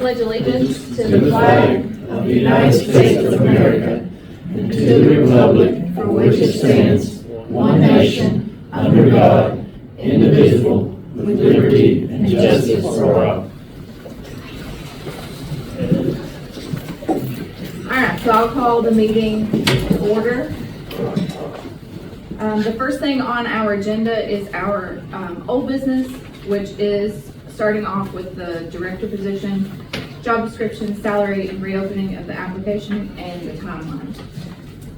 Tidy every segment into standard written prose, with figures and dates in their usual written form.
pledge allegiance to the flag of the United States of America and to the republic for which it stands, one nation, under God, indivisible, with liberty and justice for all. Alright, so I'll call the meeting to order. The first thing on our agenda is our old business, which is starting off with the director position, job description, salary, and reopening of the application, and the timeline.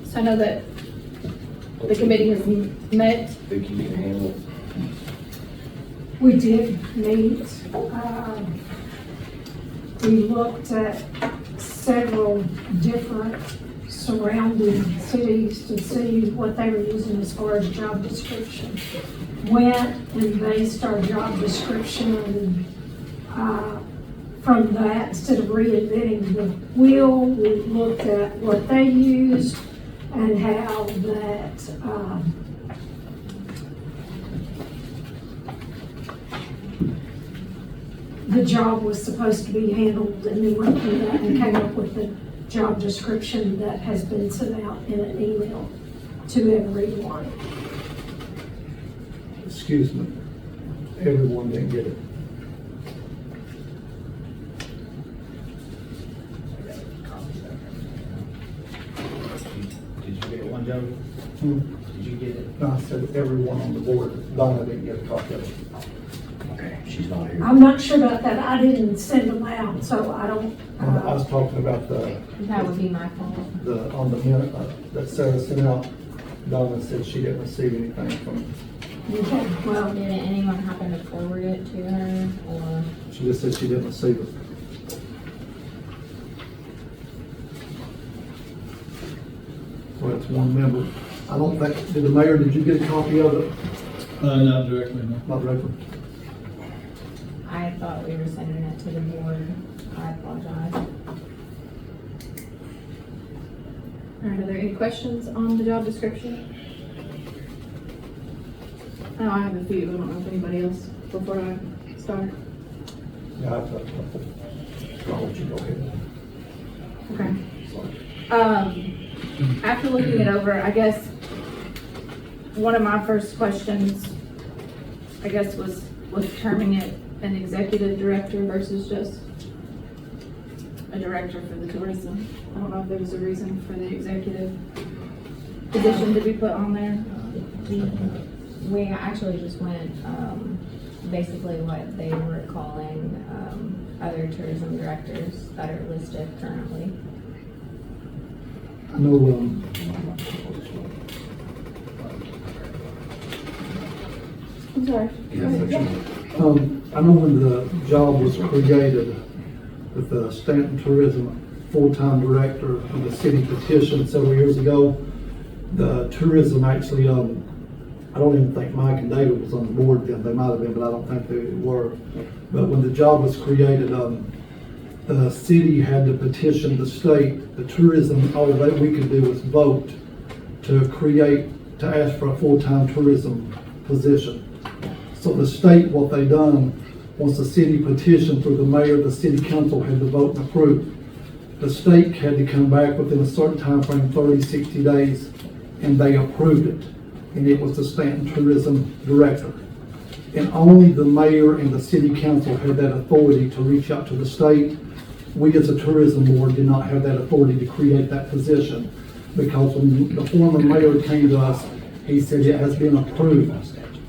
So I know that the committee has met. Think you can handle it? We did meet. We looked at several different surrounding cities to see what they were using as far as job description. Went and based our job description from that. Instead of reinventing the wheel, we looked at what they used and how that the job was supposed to be handled, and then went through that and came up with the job description that has been sent out in an email to everyone. Excuse me, everyone didn't get it. Did you get one, Joe? Did you get it? No, I said everyone on the board. Donna didn't get a copy of it. Okay, she's not here. I'm not sure about that. I didn't send them out, so I don't. I was talking about That would be my fault. on the minute that Sarah sent out. Donna said she didn't receive anything from it. Okay, well, Did anyone happen to forward it to her, or? She just said she didn't receive it. Well, it's one member. I don't think, did the mayor, did you get a copy of it? Not directly, no. Not directly. I thought we were sending it to the board. I apologize. Alright, are there any questions on the job description? Oh, I have a few. I don't know if anybody else before I start. Yeah, I've got a couple. I'll let you go ahead. Okay. Sorry. After looking it over, I guess one of my first questions, I guess, was terming it an executive director versus just a director for the tourism. I don't know if there was a reason for the executive position to be put on there. We actually just went, basically what they were calling, other tourism directors that are listed currently. I know, I'm sorry. I know when the job was created with the Stanton Tourism full-time director of the city petition several years ago, the tourism actually, I don't even think Mike and David was on the board then. They might have been, but I don't think they were. But when the job was created, the city had to petition the state. The tourism, all that we could do was vote to ask for a full-time tourism position. So the state, what they done, once the city petitioned through the mayor, the city council had to vote and approve. The state had to come back within a certain time frame, 30, 60 days, and they approved it. And it was the Stanton Tourism Director. And only the mayor and the city council had that authority to reach out to the state. We as a tourism board did not have that authority to create that position, because when the former mayor came to us, he said it has been approved.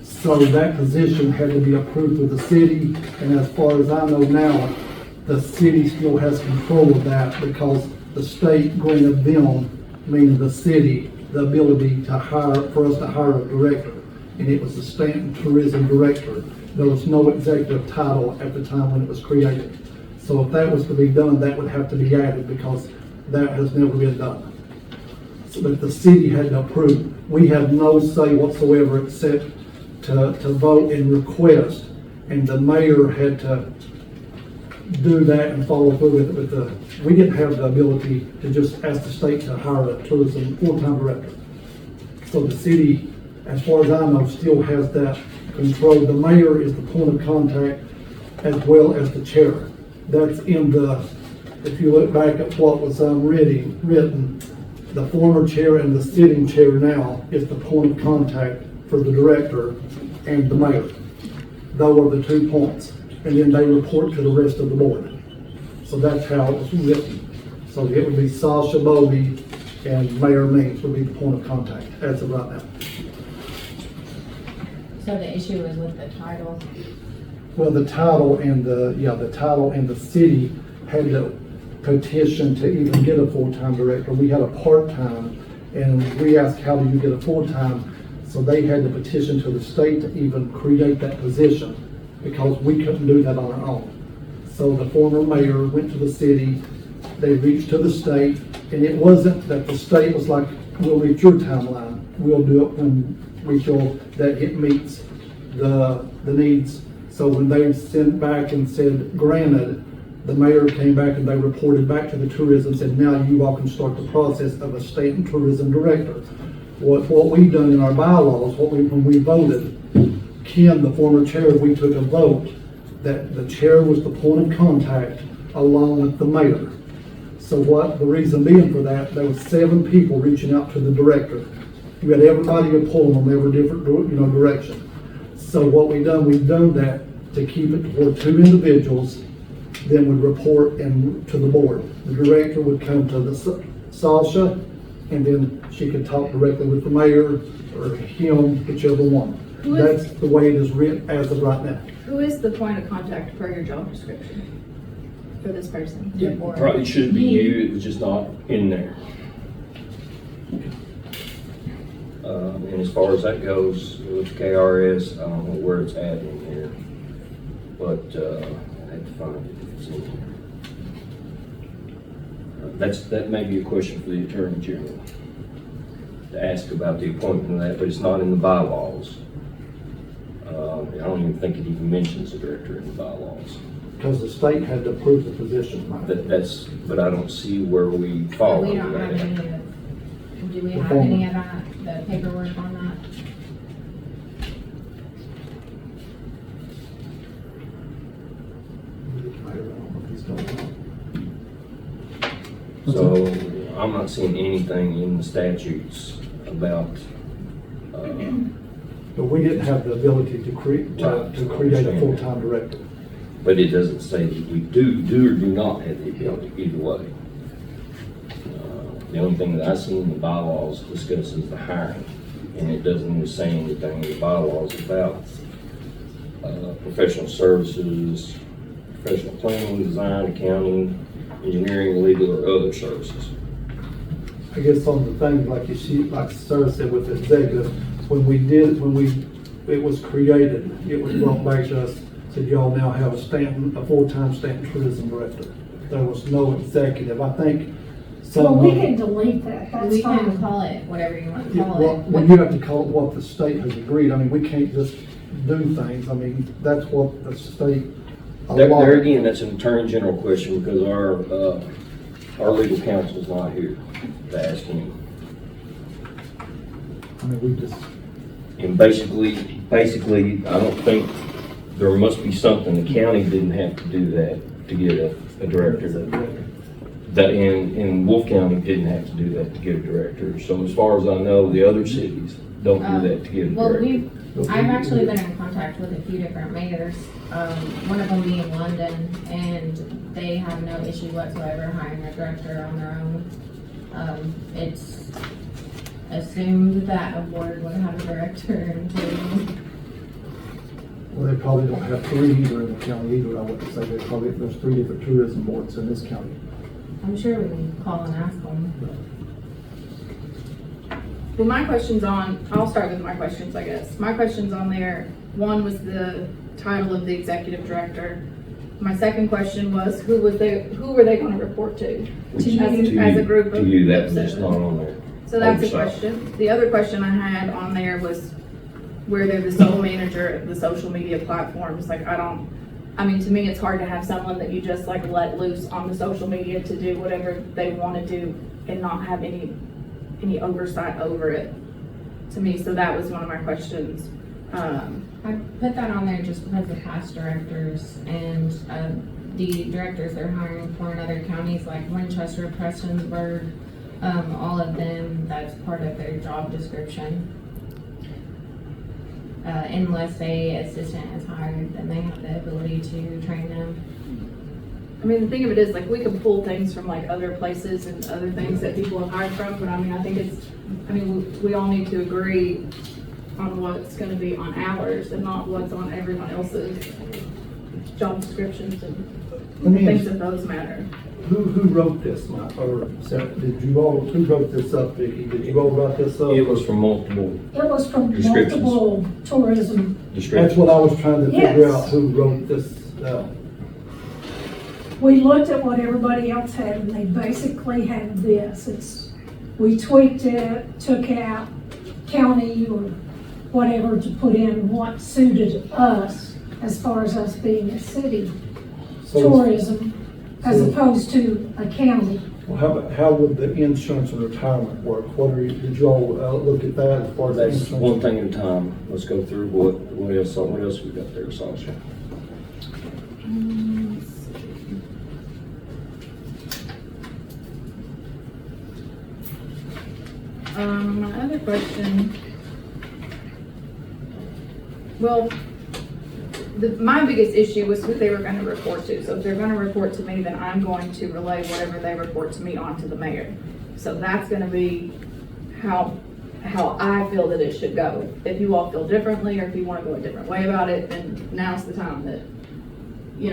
So that position had to be approved with the city, and as far as I know now, the city still has control of that, because the state granted them, meaning the city, the ability to for us to hire a director. And it was the Stanton Tourism Director. There was no executive title at the time when it was created. So if that was to be done, that would have to be added, because that has never been done. So that the city had to approve. We have no say whatsoever except to vote and request. And the mayor had to do that and follow through with it. We didn't have the ability to just ask the state to hire a tourism full-time director. So the city, as far as I know, still has that control. The mayor is the point of contact as well as the chair. that's in the, if you look back at what was written, the former chair and the sitting chair now is the point of contact for the director and the mayor. Those are the 2 points. And then they report to the rest of the board. So that's how it was written. So it would be Sasha Bovee and Mayor Means would be the point of contact as of right now. So the issue is with the title. Well, the title and the city had to petition to even get a full-time director. We had a part-time, and we asked, how do you get a full-time? So they had to petition to the state to even create that position, because we couldn't do that on our own. So the former mayor went to the city, they reached to the state, and it wasn't that the state was like, we'll meet your timeline, we'll do it when we feel that it meets the needs. So when they sent back and said, granted, the mayor came back and they reported back to the tourism, said, now you all can start the process of a Stanton tourism director. What we've done in our bylaws, when we voted, Ken, the former chair, we took a vote that the chair was the point of contact along with the mayor. So what the reason being for that, there was 7 people reaching out to the director. You had everybody pulling them every different direction. So what we've done that to keep it to where 2 individuals then would report to the board. The director would come to the Sasha, and then she could talk directly with the mayor or him, whichever one. That's the way it is written as of right now. Who is the point of contact per your job description for this person? It probably should be you, it was just not in there. And as far as that goes, with KRS, I don't know where it's at in here, but I have to find it if it's in here. That may be a question for the Attorney General to ask about the appointment of that, but it's not in the bylaws. I don't even think it even mentions the director in the bylaws. Because the state had to approve the position. But I don't see where we fall We under don't have that. any of, do we have any of that, the paperwork on that? So I'm not seeing anything in the statutes about, But we didn't have the ability to create a full-time director. but it doesn't say that we do or do not have the ability either way. The only thing that I see in the bylaws discusses the hiring, and it doesn't even say anything in the bylaws about professional services, professional planning, design, accounting, engineering, legal, or other services. I guess on the thing, like Sarah said with the executive, when it was created, it was brought back to us, said y'all now have a full-time Stanton tourism director. There was no executive. I think Well, we can delete that, that's We can fine. call it whatever you want to Yeah, call well, it. when you have to call it what the state has agreed, I mean, we can't just do things. I mean, that's what the state There allowed. again, that's an Attorney General question because our legal counsel's not here to ask him. I mean, we just, And basically, I don't think, there must be something, the county didn't have to do that to get a director. That in Wolf County didn't have to do that to get a director. So as far as I know, the other cities don't do that to get a Well, director. I've actually been in contact with a few different mayors, one of them being London, and they have no issue whatsoever hiring a director on their own. It's assumed that a board would have a director, including, well, they probably don't have 3 either in the county either. I wouldn't say there's 3 different tourism boards in this county. I'm sure we can call and ask them. Well, my question's I'll start with my questions, I guess. My question's on there, one was the title of the executive director. My second question was, who were they gonna report to? As a group of. To you, that's of just not 7. on there. So that's a Oversight. question. The other question I had on there was where they're the sole manager of the social media platforms. Like, I mean, to me, it's hard to have someone that you just like let loose on the social media to do whatever they want to do and not have any oversight over it, to me. So that was one of my questions. I put that on there just because of past directors and the directors they're hiring for in other counties like Winchester, Prestonsburg, all of them, that's part of their job description. Unless a assistant is hired, then they have the ability to train them. I mean, the thing of it is, like, we can pull things from like other places and other things that people have hired from, but I mean, I think it's, I mean, we all need to agree on what's gonna be on ours and not what's on everyone else's job descriptions and Let me things ask, of those matter. who wrote this, Mike, or Sarah, who wrote this up, Vicki? Did you all write this up? It was from multiple It was from Descriptions. multiple tourism. That's descriptions. what I was trying to figure Yes. out, who wrote this, We looked at what everybody else had, and they basically had this. We tweaked it, took out county or whatever to put in what suited us as far as us being a city so, tourism, as so- opposed to a county. well, how would the insurance and retirement work? Did you all look at that as far as the That's insurance? one thing at a time. Let's go through what else we got there, Sasha? My other question, well, my biggest issue was who they were gonna report to. So if they're gonna report to me, then I'm going to relay whatever they report to me onto the mayor. So that's gonna be how I feel that it should go. If you all feel differently, or if you wanna go a different way about it, then now's the time that,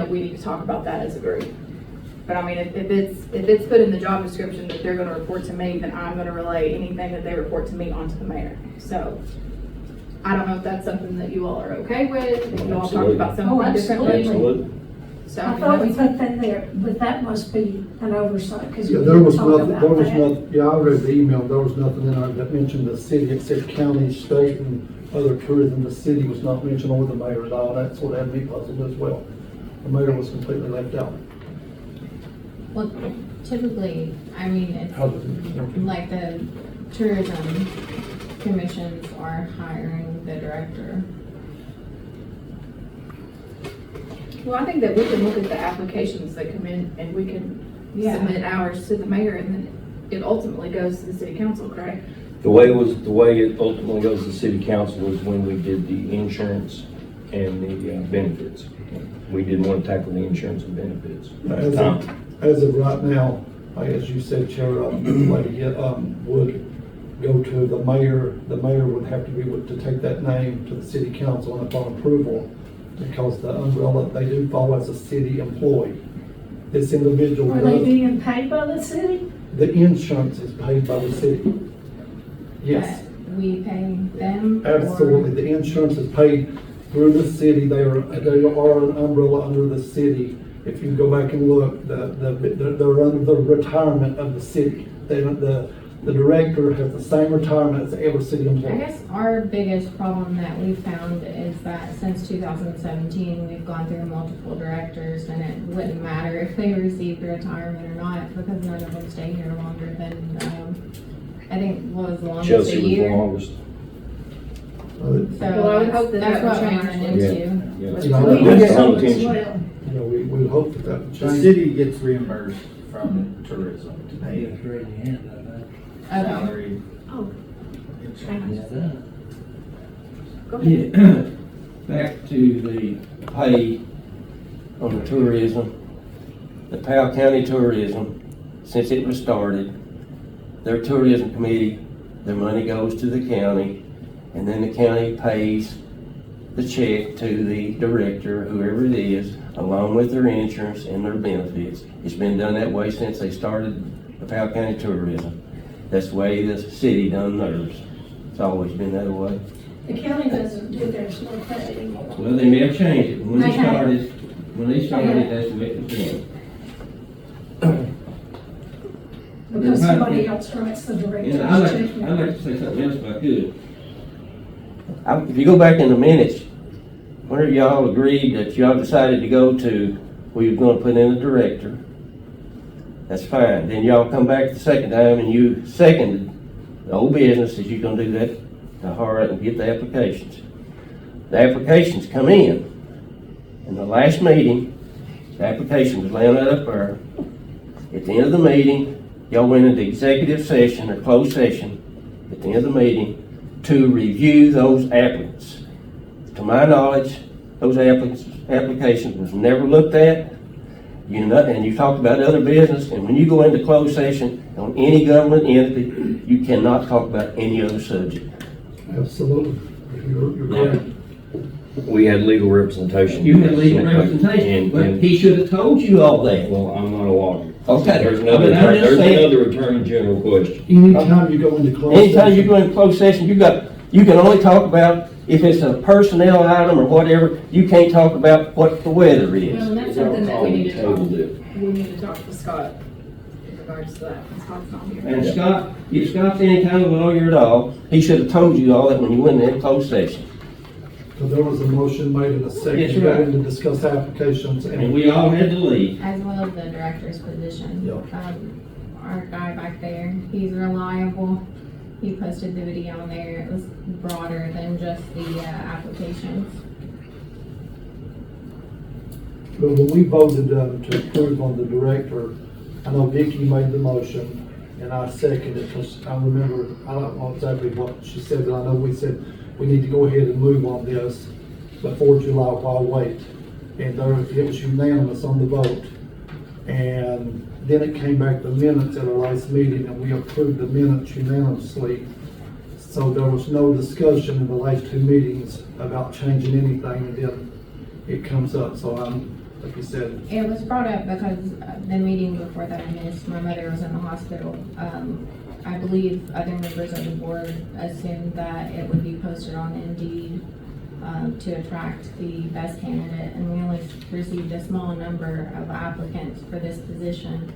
we need to talk about that as a group. But I mean, if it's put in the job description that they're gonna report to me, then I'm gonna relay anything that they report to me onto the mayor. So, I don't know if that's something that you all are okay with, if you all talked Absolutely. about Oh, something differently. Absolutely. So, I thought we put that there, but that must be an oversight, because we Yeah, there didn't was talk nothing, about there was that. nothing, yeah, I read the email, there was nothing in there that mentioned the city, it said county, state, and other tourism. The city was not mentioned, or the mayor at all. That's what had me puzzled as well. The mayor was completely left out. Well, typically, I mean, it's How does it? like the tourism commissions are hiring the director. well, I think that we can look at the applications that come in and we can Yeah. submit ours to the mayor, and then it ultimately goes to the city council, correct? The way it ultimately goes to city council was when we did the insurance and the benefits. We didn't want to tackle the insurance and benefits. As of right now, like as you said, Chair, lady, would go to the mayor. The mayor would have to be able to take that name to the city council and upon approval, because the umbrella, they do fall as a city employee. This individual Are they does, being paid by the city? the insurance is paid by the city. Yes, That we pay them? or- absolutely. The insurance is paid through the city. They are an umbrella under the city. If you go back and look, they're under the retirement of the city. The director has the same retirement as every city I employee. guess our biggest problem that we've found is that since 2017, we've gone through multiple directors, and it wouldn't matter if they received retirement or not, because none of them stay here longer than, I think, what was the longest, Chelsea a was the year? longest. So Well, I would hope that that's that what would we're change. running Yeah. into. Yeah. You know, We that's hope some so as attention. well. You know, we hope that that would The change. city gets reimbursed from tourism to pay Okay. salary. Oh, insurance. go ahead. Yeah, back to the pay on the tourism. The Powell County Tourism, since it was started, their tourism committee, their money goes to the county, and then the county pays the check to the director, whoever it is, along with their insurance and their benefits. It's been done that way since they started the Powell County Tourism. That's the way the city done theirs. It's always been that way. The county doesn't do theirs like that anymore. Well, they may have changed it. When They they have. started, that's the way it was done. Because somebody else writes the director's And I'd check. like to say something else if I could. If you go back in the minutes, whenever y'all agreed that y'all decided to go to, we were gonna put in a director, that's fine. Then y'all come back the second time and you seconded the old business that you're gonna do that to hurry up and get the applications. The applications come in the last meeting, The application was laying right up there. At the end of the meeting, y'all went into executive session or closed session at the end of the meeting to review those applicants. To my knowledge, those applications was never looked at. And you talked about other business, and when you go into closed session on any government entity, you cannot talk about any other subject. Absolutely. You're Yeah. correct. We had legal representation. You had legal representation, but he should have told you all that. Well, I'm not a lawyer. Okay. There's I mean, I'm just there's saying- another Attorney General question. Anytime you go into closed session. Anytime you go into closed session, you can only talk about, if it's a personnel item or whatever, you can't talk about what the weather is. Well, that's something that we need to talk, Tabled it. we need to talk to Scott in regards to that, because Scott's not here. And Scott, if Scott's any kind of lawyer at all, he should have told you all that when you went in closed session. So there was a motion made in a second, Yes, to go right. in to discuss applications, And and we all had to leave. As well as the director's position. Yep. Our guy back there, he's reliable. He posted the video on there. It was broader than just the applications. but when we voted to approve on the director, I know Vicki made the motion, and I seconded it, because I remember, I don't know exactly what she said, but I know we said, we need to go ahead and move on this before July, why wait? And it was unanimous on the vote. And then it came back to minutes at our last meeting, and we approved the minutes unanimously. So there was no discussion in the last two meetings about changing anything, and then it comes up, so like you said, It was brought up because the meeting before that I missed, my mother was in the hospital. I believe other members of the board assumed that it would be posted on Indeed to attract the best candidate, and we only received a small number of applicants for this position.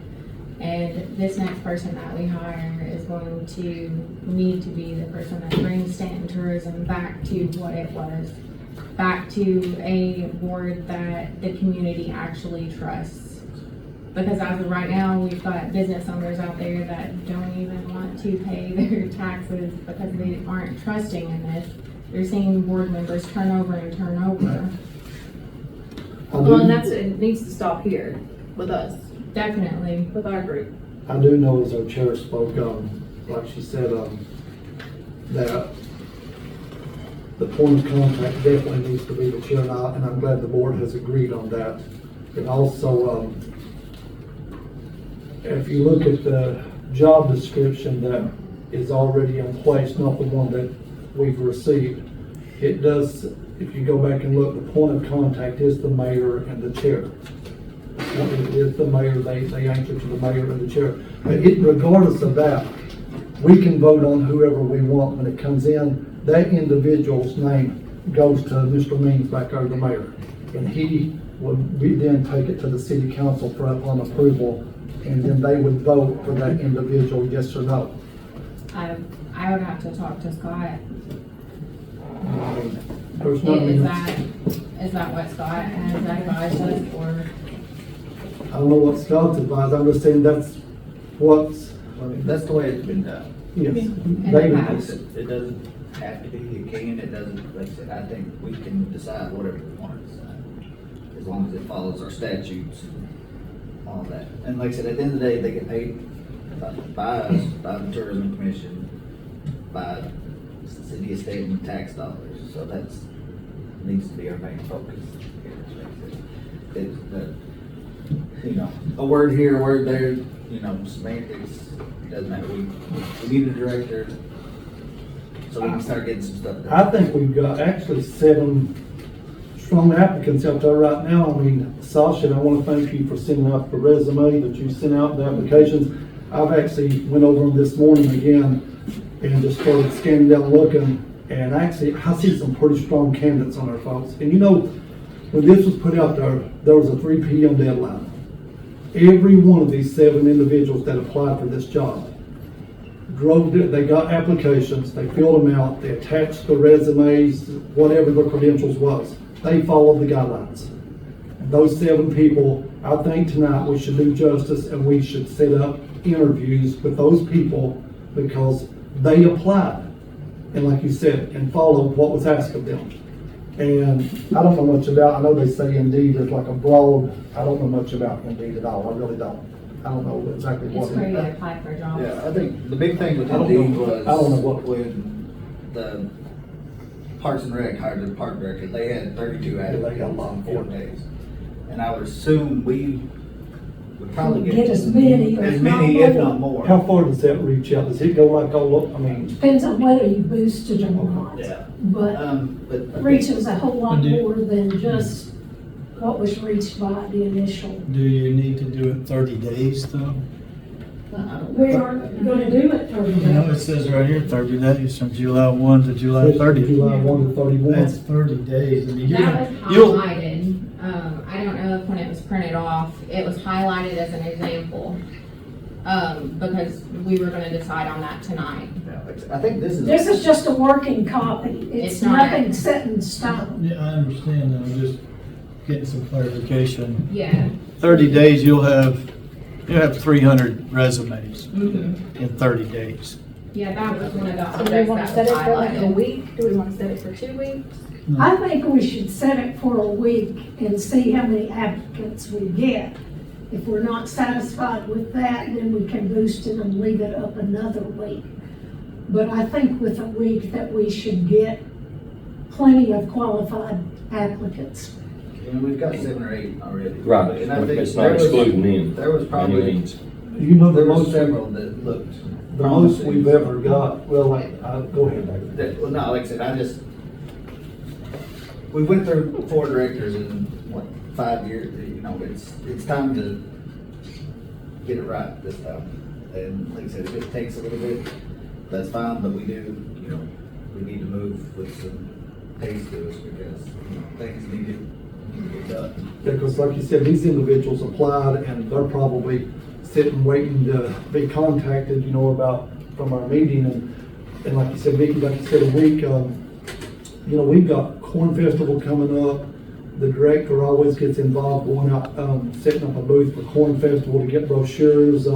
And this next person that we hire is going to need to be the person that brings Stanton Tourism back to what it was, back to a board that the community actually trusts. Because as of right now, we've got business owners out there that don't even want to pay their taxes because they aren't trusting in this. They're seeing board members turn over and turn over. Well, and it needs to stop here with us, Definitely. with our group. I do know as our chair spoke, like she said, that the point of contact definitely needs to be the chair, and I'm glad the board has agreed on that. And also, if you look at the job description that is already in place, not the one that we've received, it does, if you go back and look, the point of contact is the mayor and the chair. It is the mayor, they answer to the mayor and the chair. But regardless of that, we can vote on whoever we want when it comes in. That individual's name goes to Mr. Means back there, the mayor. And he would then take it to the city council for upon approval, and then they would vote for that individual, yes or no. I would have to talk to Scott. There's no Is that what Scott has advised us, or? I don't know what Scott's advised, I'm just saying that's what's, I mean, that's the way it's been done. yes. the David, past. It doesn't have to be, it can, it doesn't, like I said, I think we can decide whatever we want to decide. As long as it follows our statutes and all that. And like I said, at the end of the day, they get paid by us, by the Tourism Commission, by the city of Stanton tax dollars. So that's, needs to be our main focus. It's, a word here, a word there, semantics, doesn't matter. We need a director, so we can start getting some stuff done. I think we've got actually 7 strong applicants out there right now. I mean, Sasha, and I want to thank you for sending out the resume that you sent out, the applications. I've actually went over them this morning again and just started scanning down looking, and actually I see some pretty strong candidates on there, folks. And when this was put out there was a 3 p.m. deadline. Every one of these 7 individuals that applied for this job they got applications, they filled them out, they attached the resumes, whatever the credentials was. They followed the guidelines. And those 7 people, I think tonight we should do justice and we should set up interviews with those people because they applied. And like you said, and followed what was asked of them. And I don't know much about, I know they say Indeed is like a broad, I don't know much about Indeed at all, I really don't. I don't know exactly what. It's where you apply for jobs. Yeah, I think the big thing with I don't Indeed know- was I don't know what- when the Parks and Rec hired the park director, they had 32 they got a applicants lot. in 4 days. And I would assume we would probably Get as many, as if many, not if more. not more. How far does that reach out? Does it go like all up, I mean, Depends on whether you boosted or not. Yeah. But But I think- reaches a whole lot But do- more than just what was reached by the initial. Do you need to do it 30 days though? We aren't gonna do it for You know, it you. says right here, 30 days from July 1 to July especially 30. July 1 to 31? That's 30 days. I mean, you're That gonna, was you'll, highlighted, I don't know if when it was printed off, it was highlighted as an example. Because we were gonna decide on that tonight. I think this is. This is just a working copy. It's It's not- nothing set in stone. yeah, I understand. I'm just getting some clarification. Yeah. 30 days, you'll have 300 resumes Mhm. in 30 days. Yeah, that was one of the So do we objects wanna that set was it for like a highlighted. week? Do we wanna set it for 2 weeks? I think we should set it for a week and see how many applicants we get. If we're not satisfied with that, then we can boost it and leave it up another week. But I think with a week that we should get plenty of qualified applicants. And we've got 7 or 8 already. Right, And I think it's there not was- excluding them. There was by any probably, means. You know, the there were most, several that looked. the most promising. we've ever got, well, like, go ahead, David. Well, no, like I said, we went through 4 directors in, 5 years, you know, it's time to get it right this time. And like I said, if it takes a little bit, that's fine, but we do, you know, we need to move with some pace to us because, you know, things need to get done. Yeah, because like you said, these individuals applied and they're probably sitting waiting to be contacted, you know, about, from our meeting. And like you said, Vicky, like you said, a week, you know, we've got Corn Festival coming up. The director always gets involved going out, setting up a booth for Corn Festival to get brochures,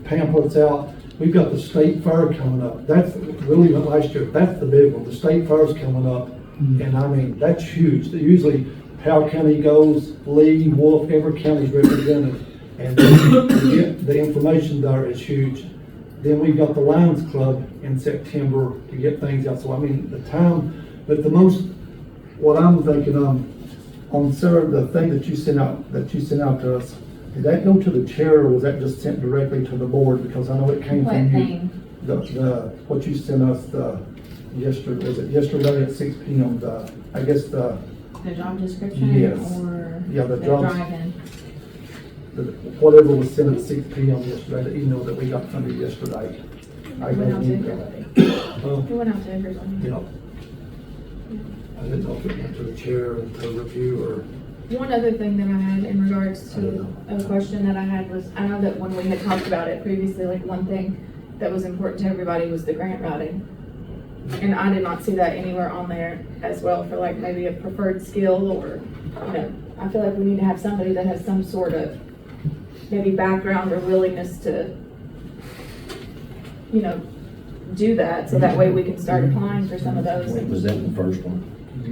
pamphlets out. We've got the state fair coming up. That's really not last year. That's the big one. The state fair's coming up. And I mean, that's huge. Usually Powell County goes, Lee, Wolf, every county's represented. And to get the information there is huge. Then we've got the Lions Club in September to get things out. So I mean, the time, but the most, what I'm thinking on Sarah, the thing that you sent out to us, did that go to the chair or was that just sent directly to the board? Because I know it came What from you. thing? What you sent us yesterday, was it yesterday at 6 p.m.? I guess The job description Yes. or Yeah, the the jobs. drive-in? Whatever was sent at 6 p.m. yesterday, the email that we got from you yesterday. I Went out don't to need everybody. that. It went out to everyone. You know, I didn't know if it went to the chair to review or. One other thing that I had in regards to a question that I had was, I know that when we had talked about it previously, like one thing that was important to everybody was the grant writing. And I did not see that anywhere on there as well for like maybe a preferred skill or, you know, I feel like we need to have somebody that has some sort of maybe background or willingness to, you know, do that, so that way we can start applying for some of those. Was that the first one? I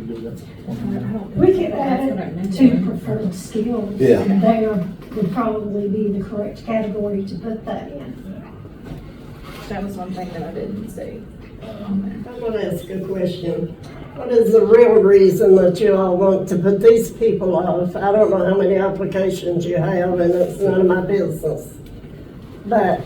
don't We could That's add what I it meant. to preferred skills. Yeah. There would probably be the correct category to put that in. That was one thing that I didn't see on I want to ask a question. What is the real reason that you all want to put these people off? I don't know how many applications you have, and it's none of my business. But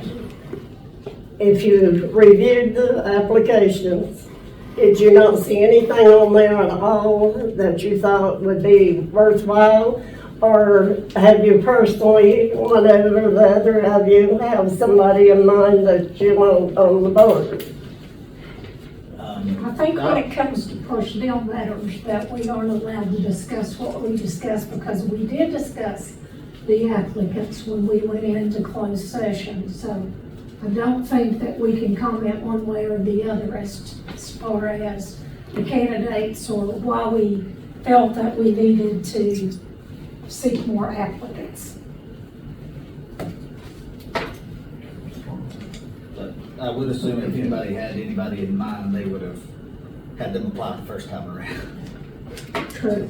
if you reviewed the applications, did you not see anything on there at all that you thought would be worthwhile? Or have you personally, one over the other, have somebody in mind that you want on the board? I think when it comes to personnel matters, that we aren't allowed to discuss what we discussed, because we did discuss the applicants when we went into closed session. So I don't think that we can comment one way or the other as far as the candidates or why we felt that we needed to seek more applicants. But I would assume if anybody had anybody in mind, they would have had them apply the first time around. True.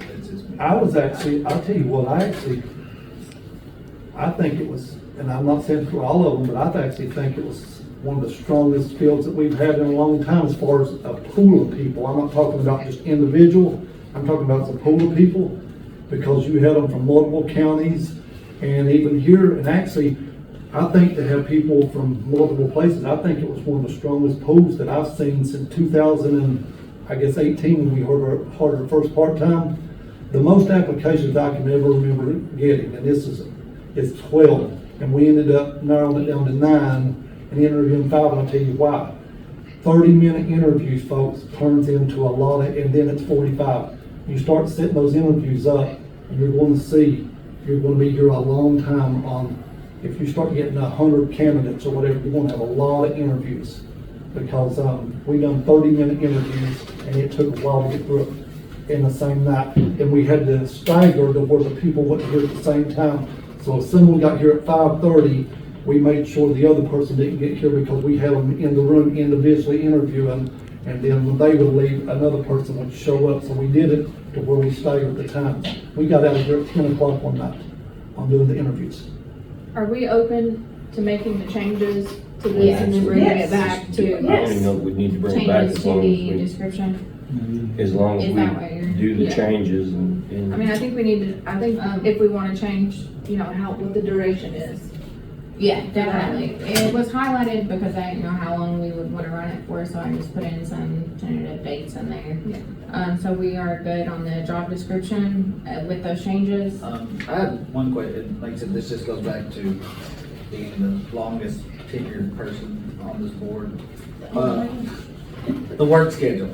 I'll tell you what, I think it was, and I'm not saying for all of them, but I actually think it was one of the strongest fields that we've had in a long time as far as a pool of people. I'm not talking about just individual, I'm talking about the pool of people, because you had them from multiple counties, and even here, and actually, I think to have people from multiple places, I think it was one of the strongest pools that I've seen since 2018 when we heard our first part-time. The most applications I can ever remember getting, and it's 12, and we ended up narrowing it down to 9 and interviewing 5, and I'll tell you why. 30-minute interviews, folks, turns into a lot of, and then it's 45. You start setting those interviews up, and you're going to be here a long time on, if you start getting 100 candidates or whatever, you're going to have a lot of interviews. Because we done 30-minute interviews, and it took a while to get through it in the same night. And we had to stagger to where the people went here at the same time. So if someone got here at 5:30, we made sure the other person didn't get here because we had them in the room individually interviewing. And then when they would leave, another person would show up. So we did it to where we staggered the time. We got out of here at 10 o'clock one night on doing the interviews. Are we open to making the changes to this and then bringing it back to? I don't even know if we need to bring it back Changes as to long the as we, description. as long as Is that what you're? we do the yeah. changes and. I mean, I think we need to, if we wanna change, what the duration is. Yeah, definitely. It was highlighted because I didn't know how long we would want to run it for, so I just put in some tentative dates in there. So we are good on the job description with those changes. I have one question, like I said, this just goes back to being the longest tenured person on this board. The work schedule,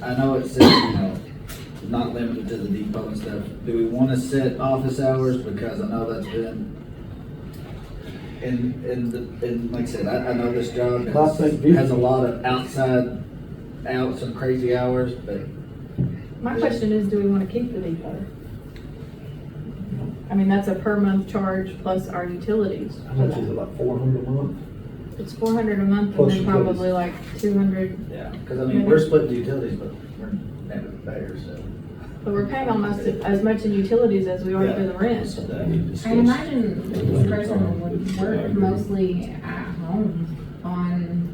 I know it says, not limited to the depot and stuff. Do we want to set office hours? Because I know that's been, and like I said, I know this job has a lot of some crazy hours, but. My question is, do we wanna keep the depot? I mean, that's a per month charge plus our utilities. How much is it, like 400 a month? It's 400 a month and Plus then utilities. probably like 200, Yeah, because I mean, we're splitting utilities, but we're never there, so. but we're paying almost as much in utilities as we are for the rent. So that- I imagine this person would work mostly at home on,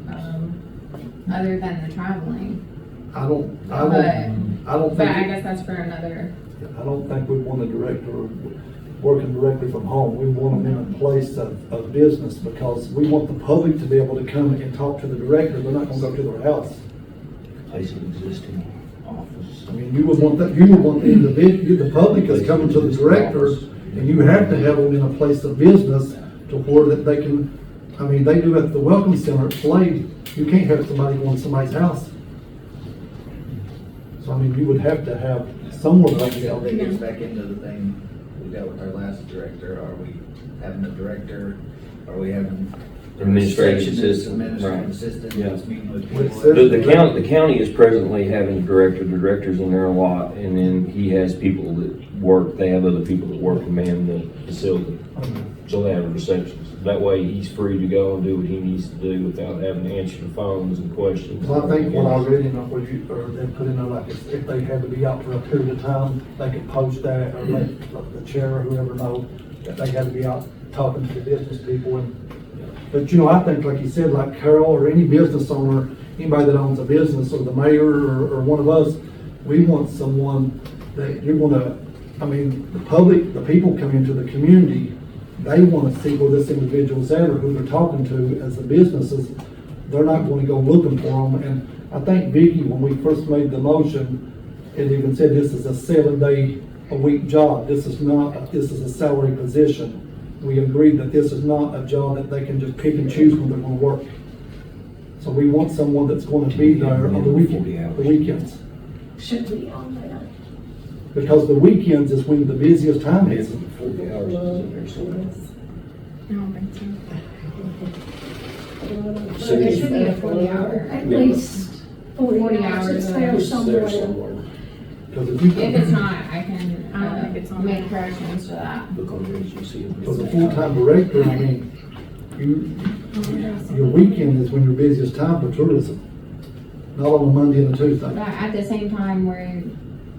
other than the traveling. I don't But I think, guess that's for another. I don't think we want a director working directly from home. We want them in a place of business because we want the public to be able to come and talk to the director. They're not gonna go to their house. Place an existing office. I mean, you would want the individual, the public is coming to the director, and you have to have them in a place of business to where that they can, I mean, they do at the Welcome Center at Slade, you can't have somebody go in somebody's house. So, I mean, you would have to have somewhere like Yeah, that. that gets back into the thing we got with our last director. Are we having a director? Are we having? Administrative receptionist, assistant, Administrative right. assistant, Yeah. that's meeting with Well, it people. says- The county is presently having a director, the director's in there a lot, and then he has people that work, they have other people that work and man the facility. So they have a receptionist. That way he's free to go and do what he needs to do without having to answer the phones and questions. Well, I think what I read in, or they put in there, like, if they had to be out for a period of time, they could post that, or let the chair or whoever know that they had to be out talking to the business people. But, I think, like you said, like Carol or any business owner, anybody that owns a business, or the mayor, or one of us, we want someone that you're gonna, I mean, the public, the people come into the community, they wanna see where this individual's at or who they're talking to as the businesses. They're not gonna go looking for them. And I think Vicki, when we first made the motion, it even said this is a 7-day-a-week job. This is a salary position. We agreed that this is not a job that they can just pick and choose when they're gonna work. So we want someone that's gonna be there on the weekends. Should be on there. Because the weekends is when the busiest time is. 40 hours is in there somewhere. I don't think so. It should be a 40-hour. At least 40 hours, it's there It's there somewhere. somewhere. Because if you, If it's not, I can, I don't think it's on make there. corrections to that. Because as you see. because a full-time director, I mean, your weekend is when your busiest time for tourism. Not on a Monday and a Tuesday. But at the same time, we're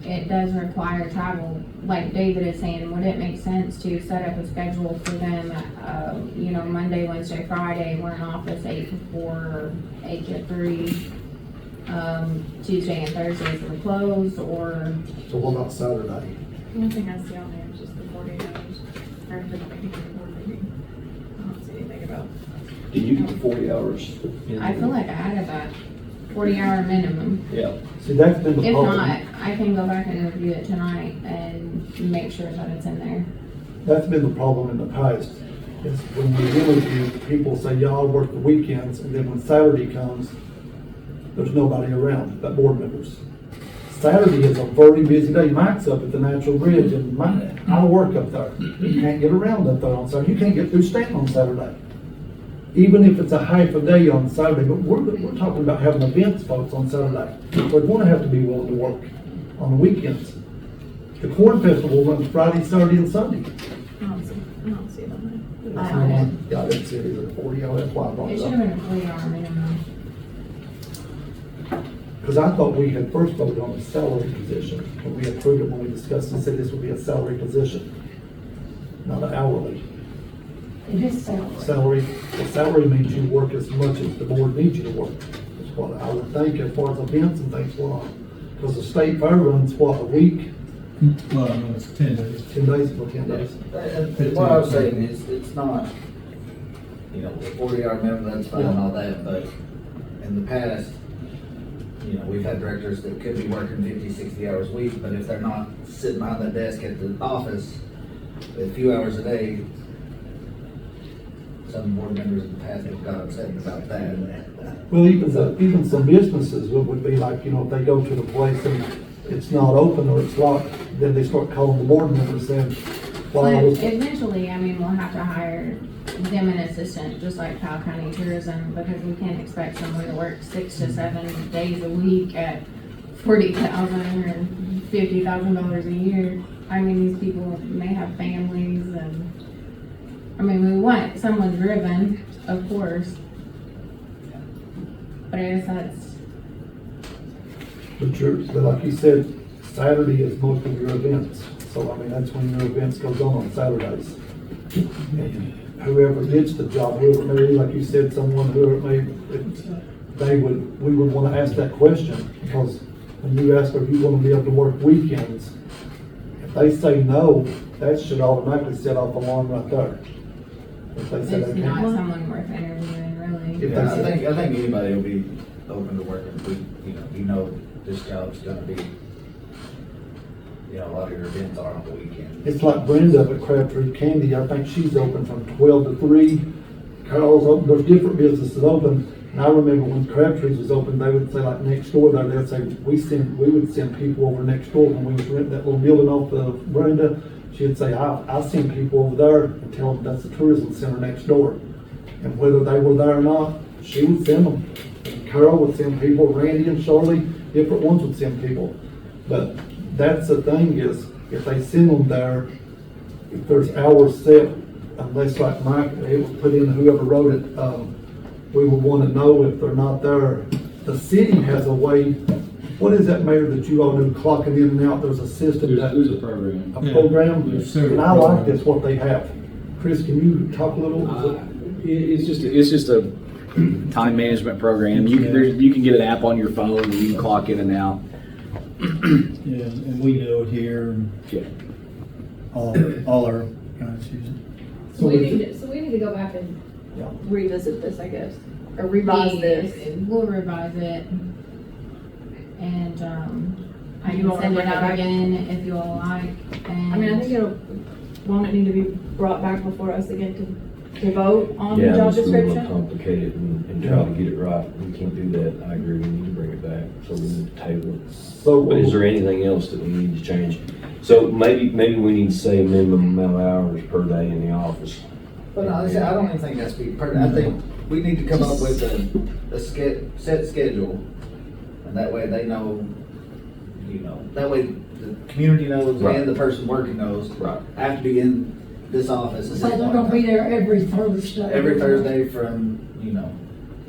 it does require travel, like David is saying, would it make sense to set up a schedule for them, you know, Monday, Wednesday, Friday, we're in office 8 to 4, or 8 to 3, Tuesday and Thursdays we're closed, or, So what about Saturday? One thing I see on there is just the 48 hours, or the board meeting. I don't see anything about. Did you get the 40 hours? I feel like I added that 40-hour minimum. Yeah. See, that's been the If problem. not, I can go back and review it tonight and make sure that it's in there. That's been the problem in the past, is when we interview, people say, yeah, I'll work the weekends, and then when Saturday comes, there's nobody around, but board members. Saturday is a very busy day. Mike's up at the Natural Bridge, and I work up there. You can't get around up there on Saturday. You can't get through Stanton on Saturday. Even if it's a half a day on Saturday, but we're talking about having events, folks, on Saturday. We're gonna have to be willing to work on the weekends. The Corn Festival runs Friday, Saturday, and Sunday. I don't see it on Yeah, I didn't see it either, 40 hours, that's why I brought It it should up. have been a 40-hour minimum. Because I thought we had first voted on a salary position, when we approved it, when we discussed and said this would be a salary position, not an hourly. It is salary. Salary means you work as much as the board needs you to work, is what I would think, as far as events and things go on. Because the state fair runs, what, a week, Well, no, it's 10 days. 10 days, for 10 days. And what I was saying is, it's not, you know, the 40-hour minimum, that's fine and all that, but in the past, you know, we've had directors that could be working 50, 60 hours a week, but if they're not sitting behind that desk at the office a few hours a day, some board members in the past have got upset about that. Well, even some businesses would be like, you know, if they go to the place and it's not open or it's locked, then they start calling the board members saying, well, I But was. eventually, I mean, we'll have to hire them an assistant, just like Powell County Tourism, because we can't expect someone to work 6 to 7 days a week at $40,000 or $50,000 a year. I mean, these people may have families and, I mean, we want someone driven, of course. But I guess that's, But like you said, Saturday is most of your events, so I mean, that's when your events goes on Saturdays. And whoever gets the job, whoever it may be, like you said, whoever it may, we would wanna ask that question, because when you ask if you wanna be able to work weekends, if they say no, that should automatically set off the alarm right there. If they say it's they not can't. someone worth interviewing, really. If Yeah, they I think anybody will be open to working, you know, this job's gonna be, you know, a lot of your events are on the weekend. It's like Brenda up at Crabtree Candy, I think she's open from 12 to 3. Carol's open, there's different businesses open. And I remember when Crabtree's was open, they would say like next door there, they'd say, we would send people over next door when we was renting that little building off of Brenda. She'd say, I send people over there and tell them that's the tourism center next door. And whether they were there or not, she would send them. And Carol would send people, Randy and Shirley, different ones would send people. But that's the thing is, if they send them there, if there's hours set, unless like Mike, it was put in, whoever wrote it, we would want to know if they're not there. The city has a way, what is that, Mayor, that you all do, clocking in and out, there's a system that. There's a program. A program, There's several and I like programs. this, what they have. Chris, can you talk a little? It's just a time management program. You can get an app on your phone and you can clock in and out. Yeah, and we do it here, and Yeah. all our guys use it. So we need to go back and Yeah. revisit this, I guess, or revise this. We'll revise it. And, I You can wanna send it bring it out back? again if you all like, and. I mean, I think won't it need to be brought back before us again to vote on the Yeah, job it's a little more description? complicated and try to get it right. We can't do that. I agree. We need to bring it back. So we need to table it. So, But is there anything else that we need to change? So maybe we need to say a minimum amount of hours per day in the office. But I don't even think that's be pertinent. I think we need to come up with a set schedule, and that way they know, you know, that way the community knows Right. and the person working knows. Right. I have to be in this office. at So this they're point gonna in be time. there every Thursday. Every Thursday from, you know,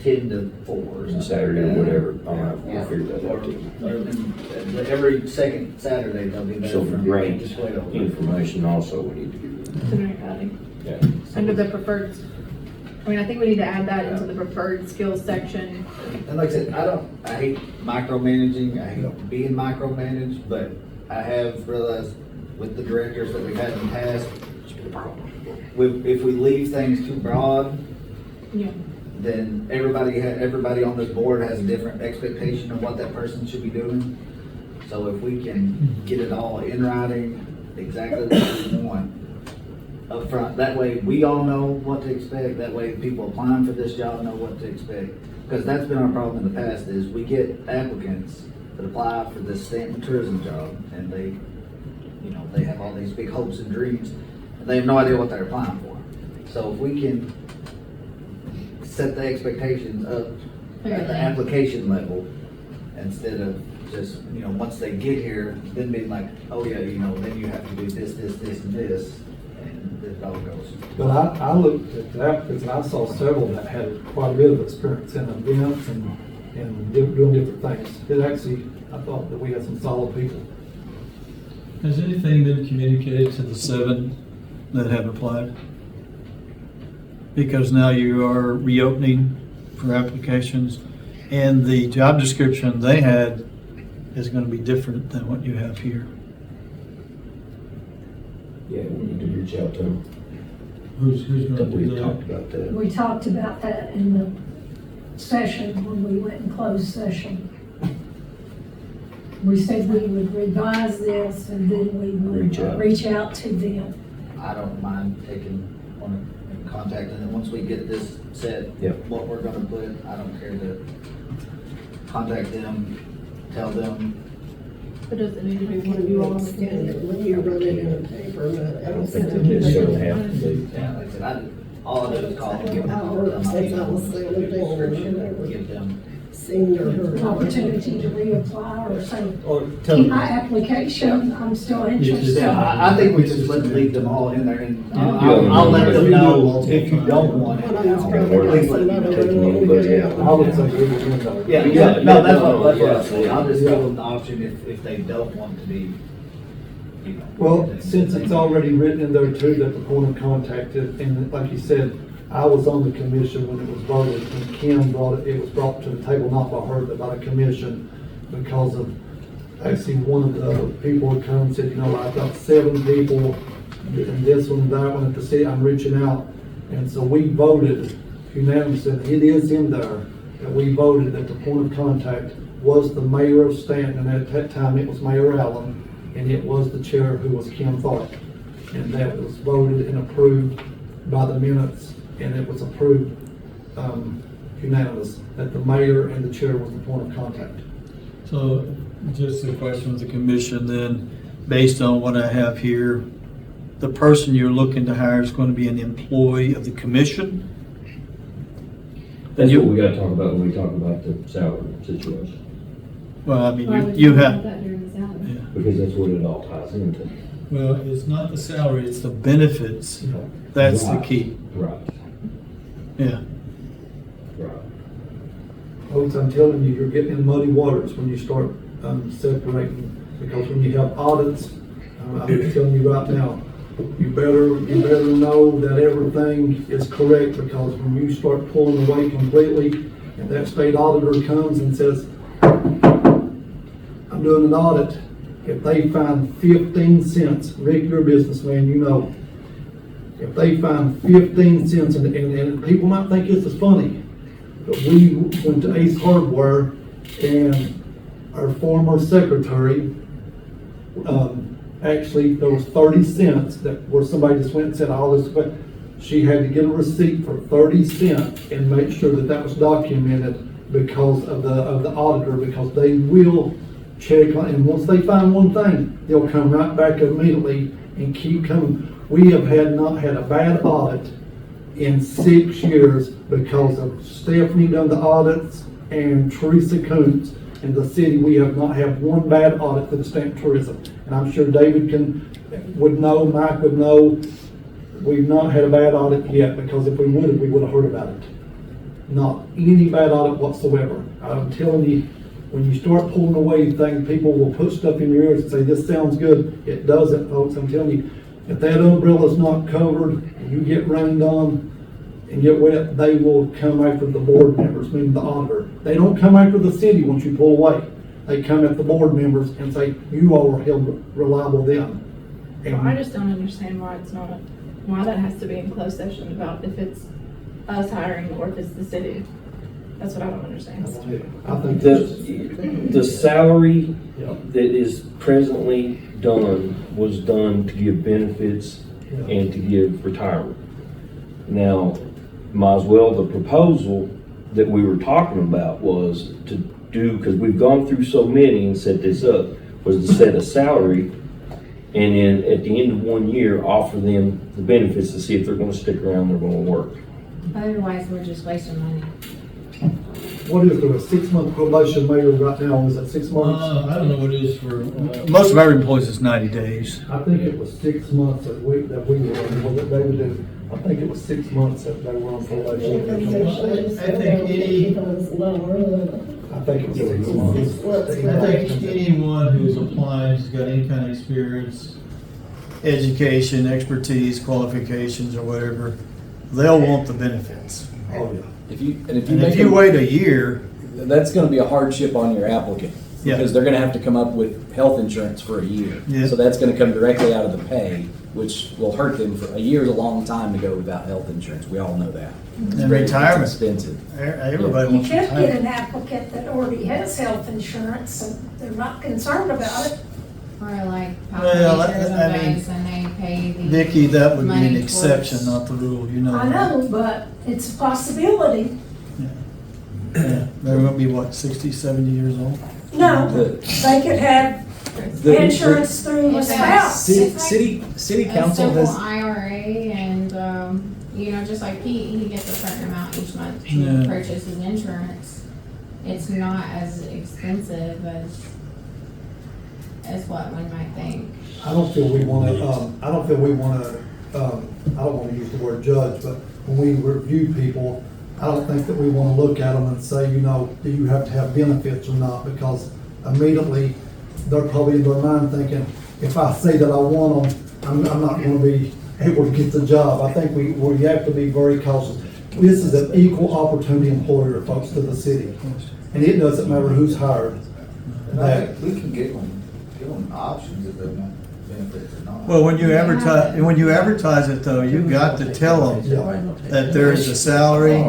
10 to 4 or something. Saturday or whatever, all right, we'll Yeah. figure that out too. And every second Saturday, they'll be there So from great 8 to 12. information also we need to give To Marion County. you. Under the preferred, I mean, I think we need to add that into the preferred skills section. And like I said, I hate micromanaging, I hate being micromanaged, but I have realized with the directors that we've had in the past, if we leave things too broad, Yeah. then everybody on this board has a different expectation of what that person should be doing. So if we can get it all in writing, exactly what we want up front, that way we all know what to expect, that way people applying for this job know what to expect. Because that's been our problem in the past, is we get applicants that apply for this Stanton tourism job, and they have all these big hopes and dreams, and they have no idea what they're applying for. So if we can set the expectations up at the application level, instead of just, once they get here, then being like, oh yeah, then you have to do this, this, this, and this, and it all goes. But I looked at the applicants and I saw several that had quite a bit of experience in events and doing different things. It actually, I thought that we had some solid people. Has anything been communicated to the 7 that have applied? Because now you are reopening for applications, and the job description they had is going to be different than what you have here. Yeah, we need to reach out to them. Who's going to We've do talked that? about that. We talked about that in the session, when we went in closed session. We said we would revise this and then we Reach out. would reach out to them. I don't mind taking on contact, and then once we get this set, Yep. what we're gonna put, I don't care to contact them, tell them. But does it need to be one of you all on the candidate? When you run it in a paper, I don't think they necessarily have to do. Yeah, like I said, all I do is call them, give them a call, I since I was 17, give them. senior. Opportunity to reapply or say, Or keep my application, I'm still interested. Yeah, I think we just leave them all in there, and Yeah. I'll let them know if you don't want it. Please let me know. I would say give it a window. Yeah, no, that's what I'm saying, I'll just give them the option if they don't want to be, Well, since it's already written in there too, that the point of contact is, and like you said, I was on the commission when it was voted, and Kim it was brought to the table, not by her, but by the commission, because of, actually, one of the people had come and said, I've got 7 people, and this one, that one at the city, I'm reaching out. And so we voted unanimously, and it is in there, that we voted that the point of contact was the mayor of Stanton, and at that time, it was Mayor Allen, and it was the chair who was Kim Tharp. And that was voted and approved by the minutes, and it was approved unanimous, that the mayor and the chair was the point of contact. So just a question with the commission then, based on what I have here, the person you're looking to hire is going to be an employee of the commission? That's what we gotta talk about when we talk about the salary situation, Well, I mean, Why would you want have, that during the salary? yeah. because that's what it all ties into. Well, it's not the salary, it's the benefits. That's the Right. key. Right, Yeah. right. Folks, I'm telling you, you're getting in muddy waters when you start separating, because when you have audits, I'm just telling you right now, you better know that everything is correct, because when you start pulling away completely, and that state auditor comes and says, I'm doing an audit, if they find 15 cents, Rick, you're a businessman, you know, if they find 15 cents, and people might think this is funny, but we went to Ace Hardware, and our former secretary, actually, there was 30 cents where somebody just went and said all this, but she had to get a receipt for 30 cents and make sure that was documented because of the auditor, because they will check on, and once they find one thing, they'll come right back immediately and keep coming. We have not had a bad audit in 6 years because of Stephanie done the audits and Teresa Kuntz. In the city, we have not had one bad audit for the Stanton tourism. And I'm sure David would know, Mike would know, we've not had a bad audit yet, because if we would have heard about it. not any bad audit whatsoever. I'm telling you, when you start pulling away things, people will put stuff in your ears and say, this sounds good. It doesn't, folks. I'm telling you, if that umbrella's not covered and you get rained on and get wet, they will come after the board members, meaning the auditor. They don't come after the city once you pull away. They come at the board members and say, you all are held reliable then. Well, I just don't understand why it's not, why that has to be in closed session about if it's us hiring or if it's the city. That's what I don't understand. I think The salary Yeah. that is presently done was done to give benefits and to give retirement. Now, might as well, the proposal that we were talking about was to do, because we've gone through so many and set this up, was to set a salary and then at the end of 1 year, offer them the benefits to see if they're gonna stick around, they're gonna work. Otherwise, we're just wasting money. What is there, a 6-month probation mayor right now? Is that 6 months? I don't know what it is for, most of our employees is 90 days. I think it was 6 months that we were on, what they would do. I think it was 6 months that they were on probation. I think it was 6 months. I think anyone who's applying who's got any kind of experience, education, expertise, qualifications, or whatever, they'll want the benefits. Oh, yeah. If you And if you wait a year, that's gonna be a hardship on your applicant. Yeah. Because they're gonna have to come up with health insurance for a year. Yeah. So that's gonna come directly out of the pay, which will hurt them for, a year is a long time to go without health insurance. We all know that. It's And very retirement. expensive. everybody You wants could get retirement. an applicant that already has health insurance and they're not concerned about it. Or like Well, population I mean, events and they pay the. Vicki, that would be money an towards- exception, not the rule, you know. I know, but it's a possibility. Yeah. They're gonna be, what, 60, 70 years old? No, The- they could have the- insurance through a If spouse. City A council simple has, IRA and, you know, just like Pete, he gets a certain amount each month to Yeah. purchase his insurance. It's not as expensive as what one might think. I don't feel we wanna, I don't wanna use the word judge, but when we review people, I don't think that we wanna look at them and say, you know, do you have to have benefits or not? Because immediately, they're probably in their mind thinking, if I say that I want them, I'm not gonna be able to get the job. I think we have to be very cautious. This is an equal opportunity employer, folks, to the city. And it doesn't matter who's hired. And I think we can give them options if they want benefits or not. Well, when you advertise it though, you got to tell them Yeah. that there is a salary,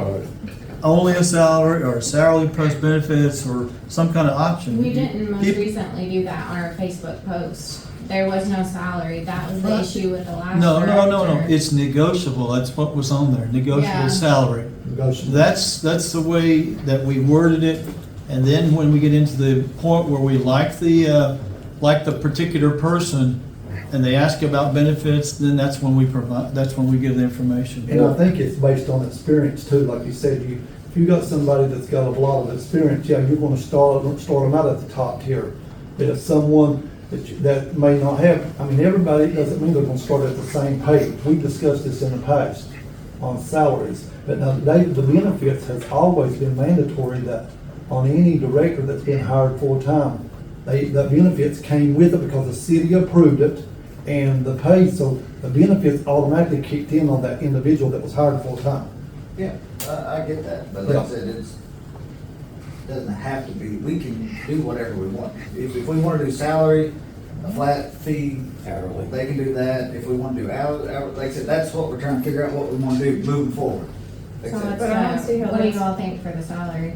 only a salary, or a salary plus benefits, or some kind of option. We didn't most People- recently do that on our Facebook post. There was no salary. That was the issue with the last No, director. it's negotiable, that's what was on there, Yeah. negotiable salary. Negotiable. That's the way that we worded it, and then when we get into the point where we like the particular person, and they ask about benefits, then that's when we give the information. And I think it's based on experience too, like you said, if you got somebody that's got a lot of experience, yeah, you're gonna start them out at the top tier. But if someone that may not have, I mean, everybody, doesn't mean they're gonna start at the same pay. We discussed this in the past on salaries, but now the benefits has always been mandatory that on any director that's been hired full-time, the benefits came with it because the city approved it and the pay, so the benefits automatically kicked in on that individual that was hired full-time. Yeah, I get that, but like I said, doesn't have to be, we can do whatever we want. If we wanna do salary, a flat fee, Hourly. they can do that. If we wanna do hourly, like I said, that's what we're trying to figure out what we wanna do moving forward. Like I So said, it's, But I don't see how what do you that's- all think for the salary?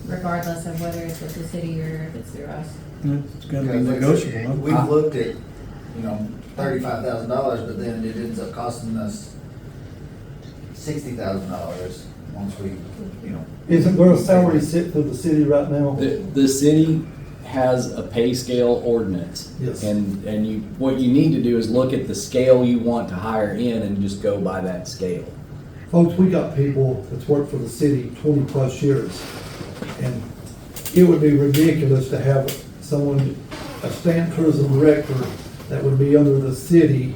Regardless of whether it's with the city or if it's through us. It's gonna be because like I said, negotiable. We've looked at, $35,000, but then it ends up costing us $60,000 once we, Isn't there a salary set through the city right now? the city has a pay scale ordinance. Yes. And what you need to do is look at the scale you want to hire in and just go by that scale. Folks, we got people that's worked for the city 20-plus years, and it would be ridiculous to have someone, a Stanton tourism director, that would be under the city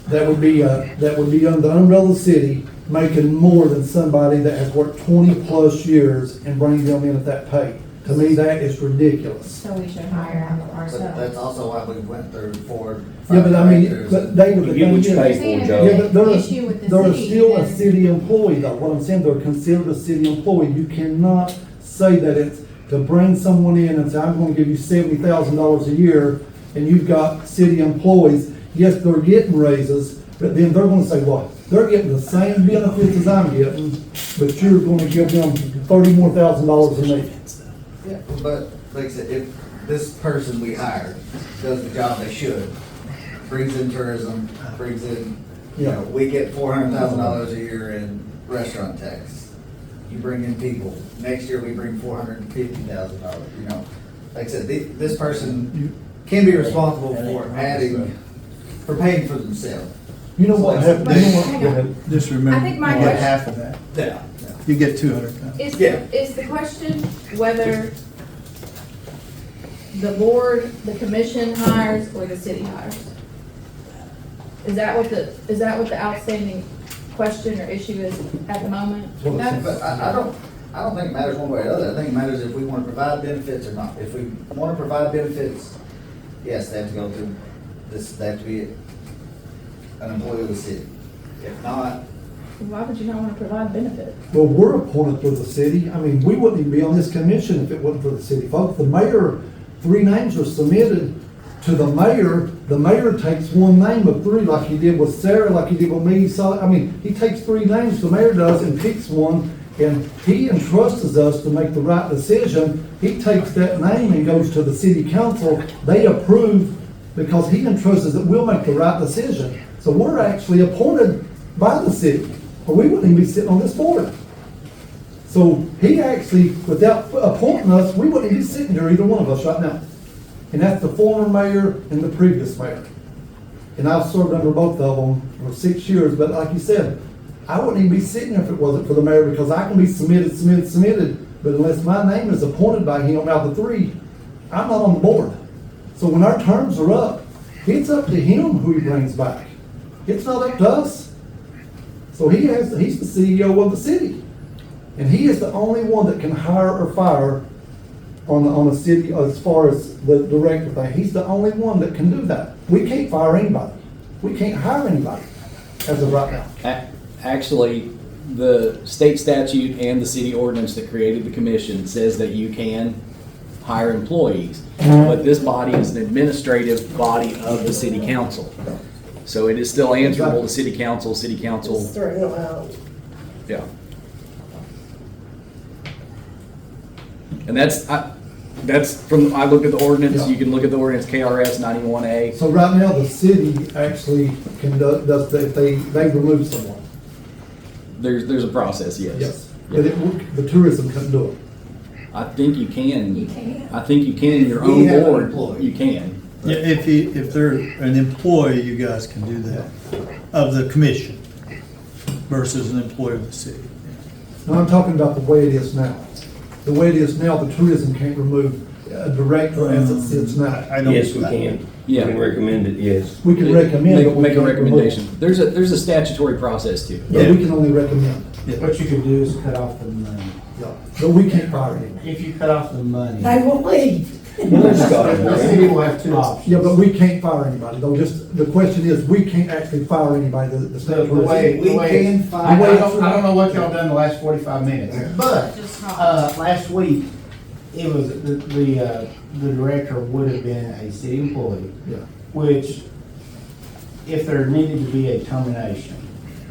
that would be under the umbrella of the city, making more than somebody that has worked 20+ years and bringing them in at that pay. To me, that is ridiculous. So we should hire them But that's ourselves. also why we went through 4. Yeah, but I mean, directors. but David, the You get what thing you is, pay Saying for, if Joe. yeah, but they're, issue with the they're city, still a then- city employee though. What I'm saying, they're considered a city employee. You cannot say that it's to bring someone in and say, I'm gonna give you $70,000 a year, and you've got city employees. Yes, they're getting raises, but then they're gonna say, what? They're getting the same benefits as I'm getting, but you're gonna give them $30,000 more than me. Yeah, but like I said, if this person we hired does the job they should, brings in tourism, brings in, we get $400,000 a year in restaurant tax. You bring in people, next year we bring $450,000, Like I said, this person can be responsible for for paying for themselves. You know what happened? You know what? Hang Go on. ahead. Just I remember, think you my get question- half of that. Yeah. You get 200,000. Is the question whether the board, the commission hires or the city hires? Is that what the outstanding question or issue is at the moment? Well, No? But I don't think it matters one way or the other. I think it matters if we want to provide benefits or not. If we want to provide benefits, yes, they have to go through this, they have to be an employee of the city. If not, Why would you not want to provide benefits? Well, we're appointed for the city. I mean, we wouldn't even be on this commission if it wasn't for the city folks. The mayor, 3 names are submitted to the mayor. The mayor takes 1 name of 3, like he did with Sarah, like he did with me. So, I mean, he takes 3 names, the mayor does, and picks one, and he entrusts us to make the right decision. He takes that name and goes to the city council. They approve because he entrusts us that we'll make the right decision. So we're actually appointed by the city, or we wouldn't even be sitting on this board. So he actually, without appointing us, we wouldn't even be sitting here, either one of us right now. And that's the former mayor and the previous mayor. And I've served under both of them for 6 years, but like you said, I wouldn't even be sitting here if it wasn't for the mayor, because I can be submitted, but unless my name is appointed by him out of the 3, I'm not on the board. So when our terms are up, it's up to him who he brings back. It's not up to us. So he's the CEO of the city. And he is the only one that can hire or fire on a city as far as the director thing. He's the only one that can do that. We can't fire anybody. We can't hire anybody as of right now. Actually, the state statute and the city ordinance that created the commission says that you can hire employees. But this body is an administrative body of the city council. So it is still answerable to city council, Just throwing them out. yeah. And that's from, I looked at the ordinance, Yeah. you can look at the ordinance, KRS 91A. So right now, the city actually does, if they remove someone. There's a process, yes. Yes. But the tourism couldn't do it. I think you can. You can. I think you can in your We own have an board, employee. you can. Yeah, if they're an employee, you guys can do that, of the commission versus an employee of the city. No, I'm talking about the way it is now. The way it is now, the tourism can't remove a director as it sits now. I don't. Yes, we can. Yeah. We can recommend it, yes. We can recommend, but we Make a can't remove. recommendation. There's a statutory process too. But we can only recommend. What you could do is cut off the money. Yeah. But we can't fire anyone. If you cut off the money, They will leave. the city will have 2 options. Yeah, but we can't fire anybody. They'll just, the question is, we can't actually fire anybody. The state The way, We the way, can I find- don't know what y'all done the last 45 minutes, but, Just talk. last week, it was, the director would have been a city employee, Yeah. which, if there needed to be a termination,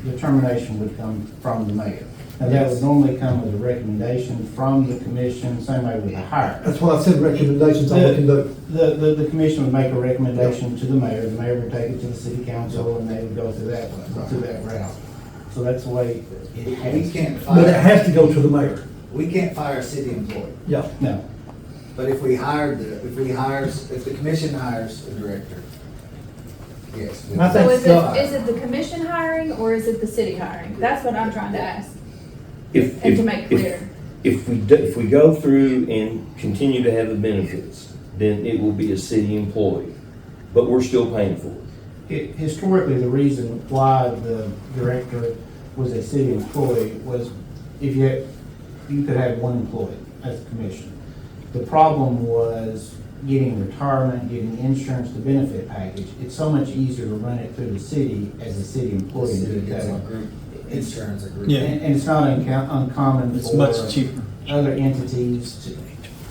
the termination would come from the mayor. Now, that would normally come as a recommendation from the commission, same way with a hire. That's what I said, recommendations, all we can do. The commission would make a recommendation to the mayor would take it to the city council, and they would go through that route. So that's the way it we has. can't But it fire, has to go to the mayor. we can't fire a city employee. Yeah. No, But if the commission hires a director, yes. we I can think So fire. is it the commission hiring or is it the city hiring? That's what I'm trying to ask, If, and to if, make if, clear. if we go through and continue to have the benefits, then it will be a city employee, but we're still paying for it. Historically, the reason why the director was a city employee was if you could have one employee as a commission. The problem was getting retirement, getting insurance, the benefit package. It's so much easier to run it through the city as a city employee. to do it that way. Group insurance agreement. Yeah. And it's not uncommon It's for much cheaper. other entities to,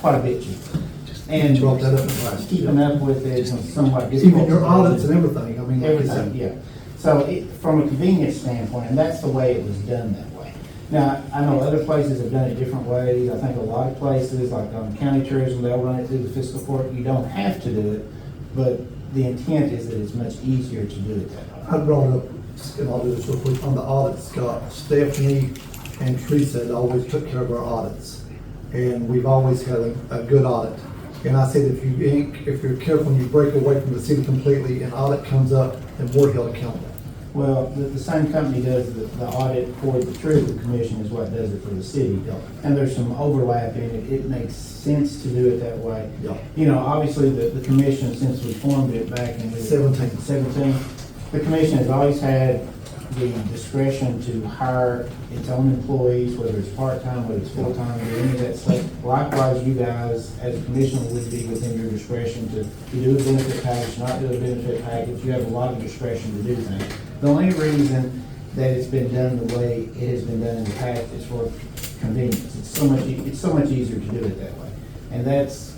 quite a bit cheaper. And Brought that up in the last. keeping up with it is somewhat difficult. Even your audits and everything, I mean. like you said. Everything, yeah. So from a convenience standpoint, and that's the way it was done that way. Now, I know other places have done it different ways. I think a lot of places, like county tourism, they'll run it through the fiscal court. You don't have to do it, but the intent is that it's much easier to do it that way. I brought up, and I'll do this real quick, on the audit, Scott, Stephanie and Teresa had always took care of our audits. And we've always had a good audit. And I said, if you're careful and you break away from the city completely, an audit comes up, then we're held accountable. Well, the same company does the audit for the tourism commission is what does it for the city. And there's some overlap in it. It makes sense to do it that way. Yeah. You know, obviously, the commission, since we formed it back in 17, the commission has always had the discretion to hire its own employees, whether it's part-time, whether it's full-time, or any of that stuff. Likewise, you guys, as a commission, would be within your discretion to do a benefit package, not do a benefit package. You have a lot of discretion to do things. The only reason that it's been done the way it has been done in the past is for convenience. It's so much easier to do it that way. And that's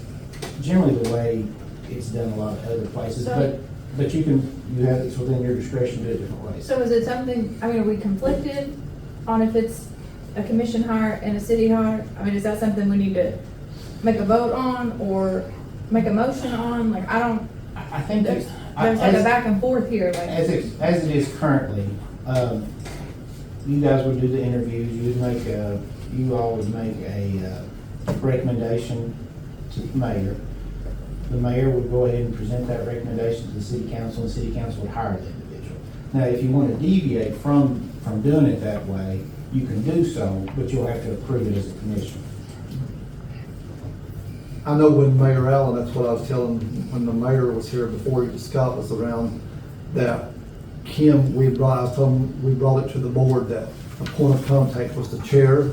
generally the way it's done a lot of other places. So- But you have, it's within your discretion to do it different ways. So is it something, I mean, are we conflicted on if it's a commission hire and a city hire? I mean, is that something we need to make a vote on or make a motion on? Like, I don't, I think there's it's, like a back and forth here, as like. it is currently, you guys would do the interviews, you all would make a recommendation to the mayor. The mayor would go ahead and present that recommendation to the city council, and the city council would hire the individual. Now, if you want to deviate from doing it that way, you can do so, but you'll have to approve it as a commission. I know when Mayor Allen, that's what I was telling, when the mayor was here before, Scott was around, that Kim, I was telling him, we brought it to the board that the point of contact was the chair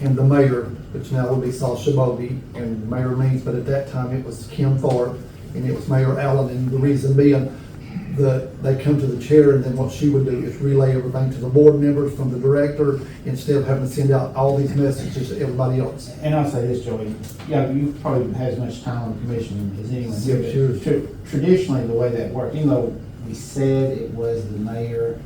and the mayor, which now will be Saul Shabogi and Mayor Means, but at that time it was Kim Thorpe and it was Mayor Allen, and the reason being they come to the chair, and then what she would do is relay everything to the board members from the director instead of having to send out all these messages to everybody else. And I'll say this, Joey, yeah, you probably had as much time on the commission as anyone here. Yeah, sure. Traditionally, the way that worked, even though we said it was the mayor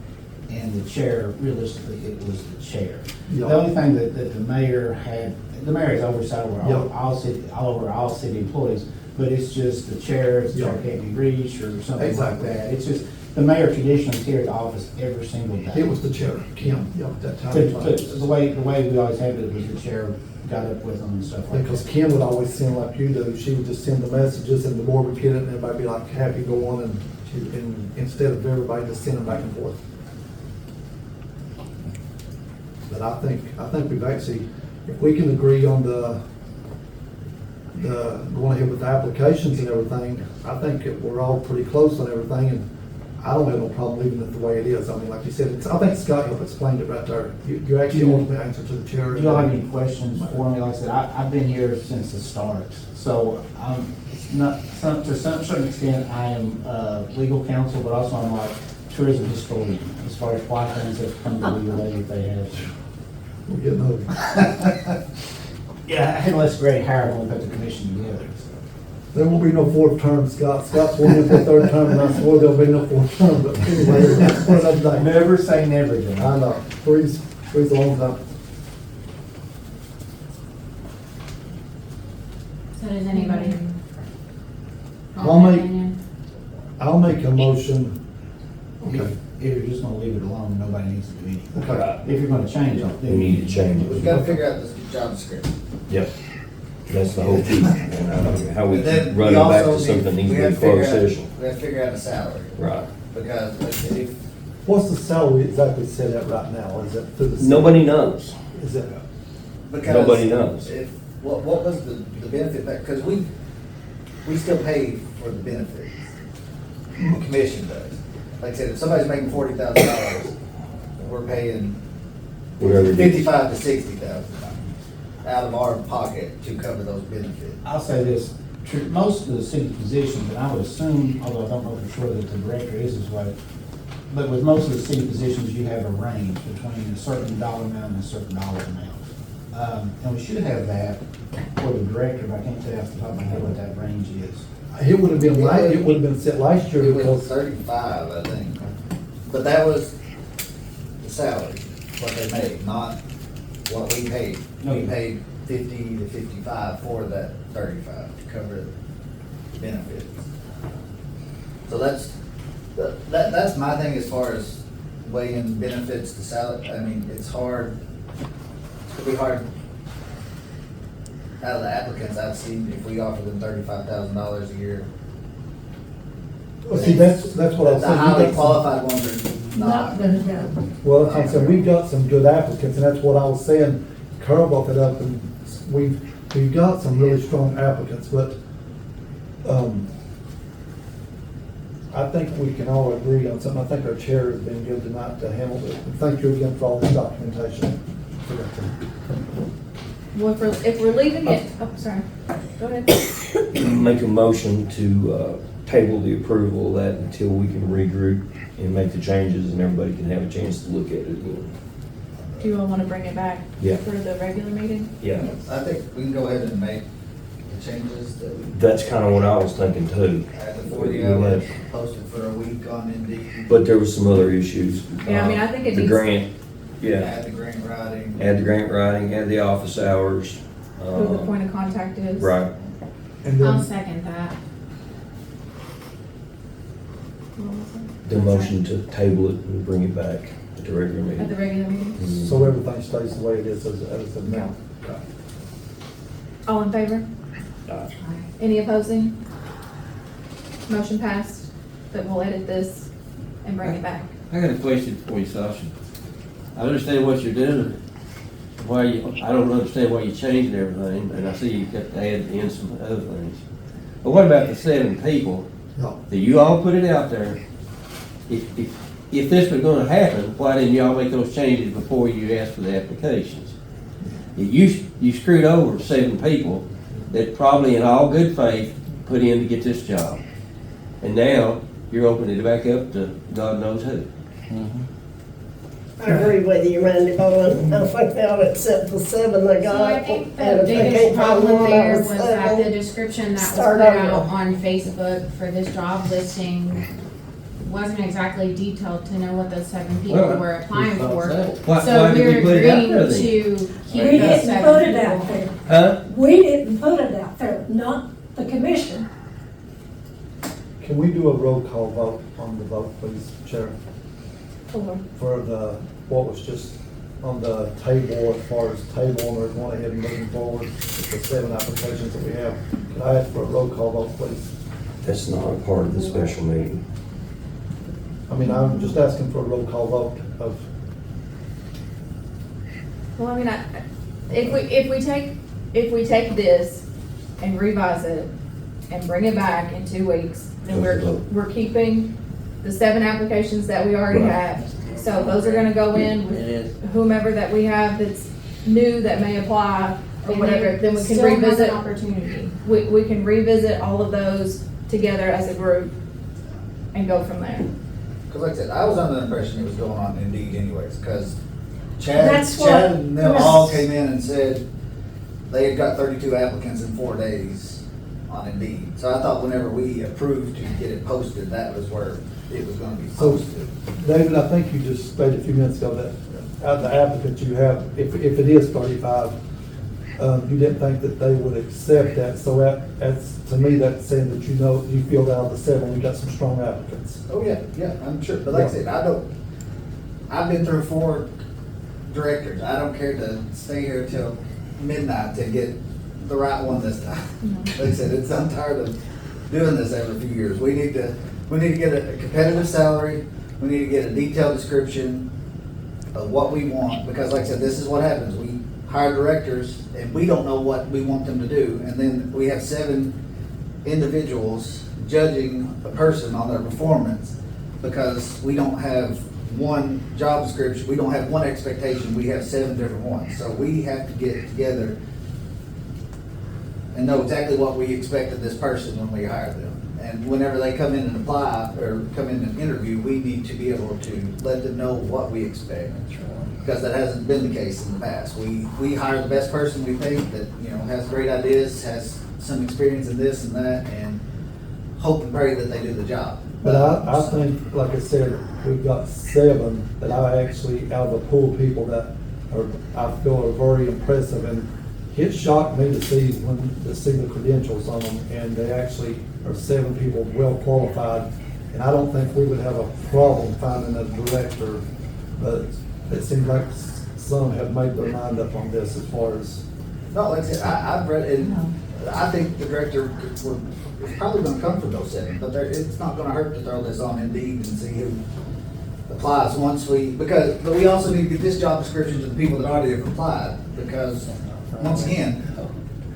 and the chair, realistically, it was the chair. Yeah. The only thing that the mayor has oversight over Yeah. all city employees, but it's just the chair Yeah. can't be reached or something Exactly. like that. It's just, the mayor traditionally is here at the office every single day. It was the chair, Kim, at that time. The way we always had it was the chair got up with them and stuff like that. Because Kim would always send like you do, she would just send the messages and the board would get it and everybody be like happy go on and instead of everybody just sending back and forth. But I think we've actually, if we can agree on the going ahead with the applications and everything, I think we're all pretty close on everything, and I don't have no problem leaving it the way it is. I mean, like you said, I think Scott helped explained it right there. You actually ultimately answer to the chair. Do y'all have any questions for me? Like I said, I've been here since the start, so it's not, to some certain extent, I am legal counsel, but also I'm like tourism historian, as far as why things have come to be the way that they have. We're getting over. Yeah, I had less gray hair when we put the commission together, so. There won't be no fourth term, Scott. Scott's sworn in for a third term, and I swore there'll be no fourth term, but anyway, that's one of them days. Never say never, John. I know, three's a long time. So does anybody? have I'll an make- opinion? I'll make a motion. Okay. If you're just gonna leave it alone, nobody needs to do anything. Okay. If you're gonna change it, then. We need to change We've it. got to figure out this job description. Yep. That's the whole key. And how we But then keep we running back also to something needs we to have be to figure closed out- session. We have to figure out a salary, Right. because if, What's the salary exactly set at right now? Is it through the? city? Nobody knows. Is it? because. Nobody knows. If, what was the benefit back, because we still pay for the benefits, the commission does. like I said, if somebody's making $40,000, we're paying Whatever it is. 55 to 60,000 out of our pocket to cover those benefits. I'll say this, most of the city positions, and I would assume, although I don't know for sure that the director is this way, but with most of the city positions, you have a range between a certain dollar amount and a certain dollar amount. And we should have that for the director, but I can't tell you off the top of my head what that range is. It would have been set last year It was because 35, I think. But that was the salary, what they made, not what we paid. We paid 50 to 55 for that 35 to cover the benefits. So that's my thing as far as weighing benefits to salary. I mean, it's hard, it'd be hard. Out of the applicants I've seen, if we offer them $35,000 a year, well, see, that's what I was the saying. highly qualified ones are not. gonna go. Well, that's what I'm saying, we've got some good applicants, and that's what I was saying. Carl brought it up, and we've got some really strong applicants, but, I think we can all agree on something. I think our chair has been good tonight to handle it. And thank you again for all this documentation. Well, if we're leaving it, oh, sorry, go ahead. Make a motion to table the approval of that until we can regroup and make the changes and everybody can have a chance to look at it again. Do you all want to bring it back Yeah. for the regular meeting? Yeah, I think we can go ahead and make the changes that we that's kind of what I was thinking too. had the 40 hours posted for a week on Indeed. But there was some other issues. Yeah, I mean, I think it The needs- grant, yeah, Add the grant writing. add the grant writing, add the office hours. Who the point of contact is? Right. And I'll then, second that. What was it? The motion to table it and bring it back at the regular At the meeting. regular meeting? so everything stays the way it is as of now. All in favor? Aye. Any opposing? Motion passed, but we'll edit this and bring it back. I got a question for you, Sasha. I understand what you're doing, I don't understand why you're changing everything, and I see you got to add in some other things. But what about the 7 people No. that you all put it out there? If this was gonna happen, why didn't y'all make those changes before you asked for the applications? You screwed over 7 people that probably in all good faith put in to get this job. And now you're opening it back up to God knows who. I agree with you, Randy Bowen. I think they ought to accept the 7 they So got. I think the and if they biggest can't find problem one there out was of that the 7, description that was put start out over. on Facebook for this job listing wasn't exactly detailed to know what those 7 people Well, were applying for. Why So did we're we put it out agreeing there to then? keep We those didn't 7 put it out people. there. Huh? We didn't put it out there, not the commission. Can we do a roll call vote on the vote, please, Chair? For what was just on the table, as far as table, or going ahead and moving forward with the 7 applications that we have. Can I ask for a roll call vote, please? That's not a part of the special meeting. I mean, I'm just asking for a roll call vote of, Well, I mean, if we take this and revise it and bring it back in 2 weeks, then we're keeping the 7 applications that we already Right. have. So those are gonna go in with whomever that we have that's new that may apply or And whatever, they then we can still have revisit. an opportunity. We can revisit all of those together as a group and go from there. Because like I said, I was under the impression it was going on Indeed anyways, because Chad That's what- and them all came in and said they had got 32 applicants in 4 days on Indeed. So I thought whenever we approved to get it posted, that was where it was gonna be So- posted. David, I think you just stated a few minutes ago that out of the applicants you have, if it is 35, you didn't think that they would accept that. So that's, to me, that's saying that you feel that out of the 7, we got some strong applicants. Oh, yeah, I'm sure. But like I said, I've been through 4 directors. I don't care to stay here till midnight to get the right one this time. Like I said, I'm tired of doing this every few years. We need to get a competitive salary. We need to get a detailed description of what we want, because like I said, this is what happens. We hire directors and we don't know what we want them to do. And then we have 7 individuals judging a person on their performance. because we don't have one job description, we don't have one expectation, we have 7 different ones. So we have to get together and know exactly what we expect of this person when we hire them. And whenever they come in and apply, or come in and interview, we need to be able to let them know what we expect. Because that hasn't been the case in the past. We hire the best person we think that, you know, has great ideas, has some experience in this and that, and hope and pray that they do the job. But I think, like I said, we've got 7 that I actually, out of a pool of people that I feel are very impressive. And it shocked me to see the credentials on them, and they actually are 7 people well qualified. And I don't think we would have a problem finding a director, but it seems like some have made their mind up on this as far as. No, like I said, I've read it, and I think the director is probably gonna come from those 7, but it's not gonna hurt to throw this on Indeed and see who applies but we also need to get this job description to the people that already have applied, because, once again,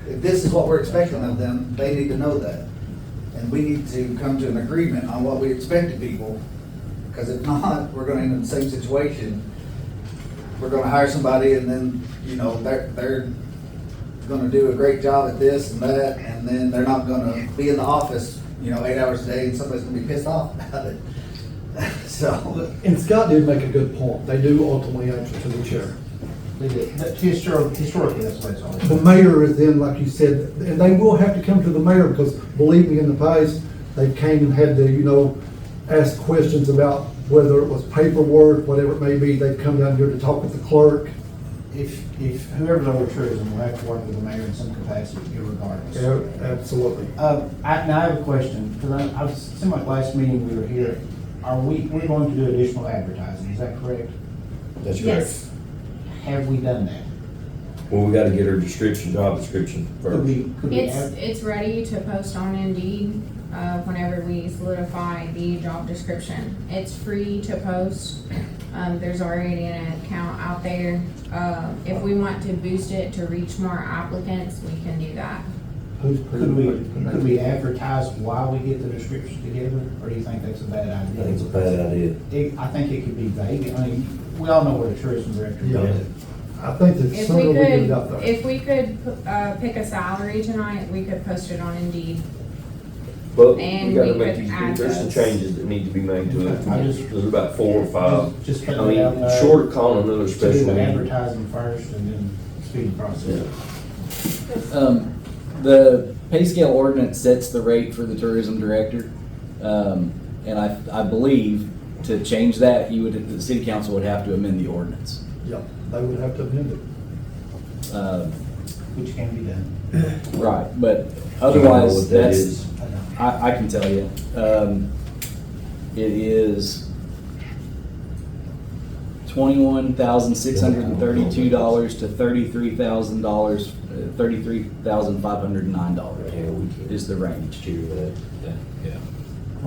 if this is what we're expecting of them, they need to know that. And we need to come to an agreement on what we expect of people, because if not, we're gonna end up in the same situation. We're gonna hire somebody and then, you know, they're gonna do a great job at this and that, and then they're not gonna be in the office, you know, 8 hours a day, and somebody's gonna be pissed off about it. So. And Scott did make a good point. They do ultimately answer to the chair. They did. Historically, that's what it's always The been. mayor is then, like you said, and they will have to come to the mayor, because believe me, in the past, they came and had to, you know, ask questions about whether it was paperwork, whatever it may be. They'd come down here to talk with the clerk. If whoever's over tourism will have to work with the mayor in some capacity, regardless. Yeah, absolutely. Now I have a question, because I was, seemed like last meeting we were here, we're going to do additional advertising, is that correct? That's correct. Yes. Have we done that? Well, we gotta get our job description Could first. we It's ready to post on Indeed, whenever we solidify the job description. It's free to post. There's already an account out there. If we want to boost it to reach more applicants, we can do that. could we advertise while we get the description together, or do you think that's a bad I idea? think it's a bad idea. I think it could be vague. I mean, we all know where the tourism director Yeah. is. I think the If sooner we we get it out could, there. if we could, pick a salary tonight, we could post it on Indeed. But And we gotta we make could these, add there's some those. changes that need to be made to it. I just- There's about 4 or 5. Just I put it out mean, there. short of calling another To do special the meeting. advertising first and then speed the process. The pay scale ordinance sets the rate for the tourism director. And I believe to change that, the city council would have to amend the ordinance. Yeah, they would have to amend it. Which can be done. Right, but Do you know otherwise, what that that's, is? I can tell you. It is $21,632 to $33,000, $33,509 Yeah, we can't is the range. do that. Yeah.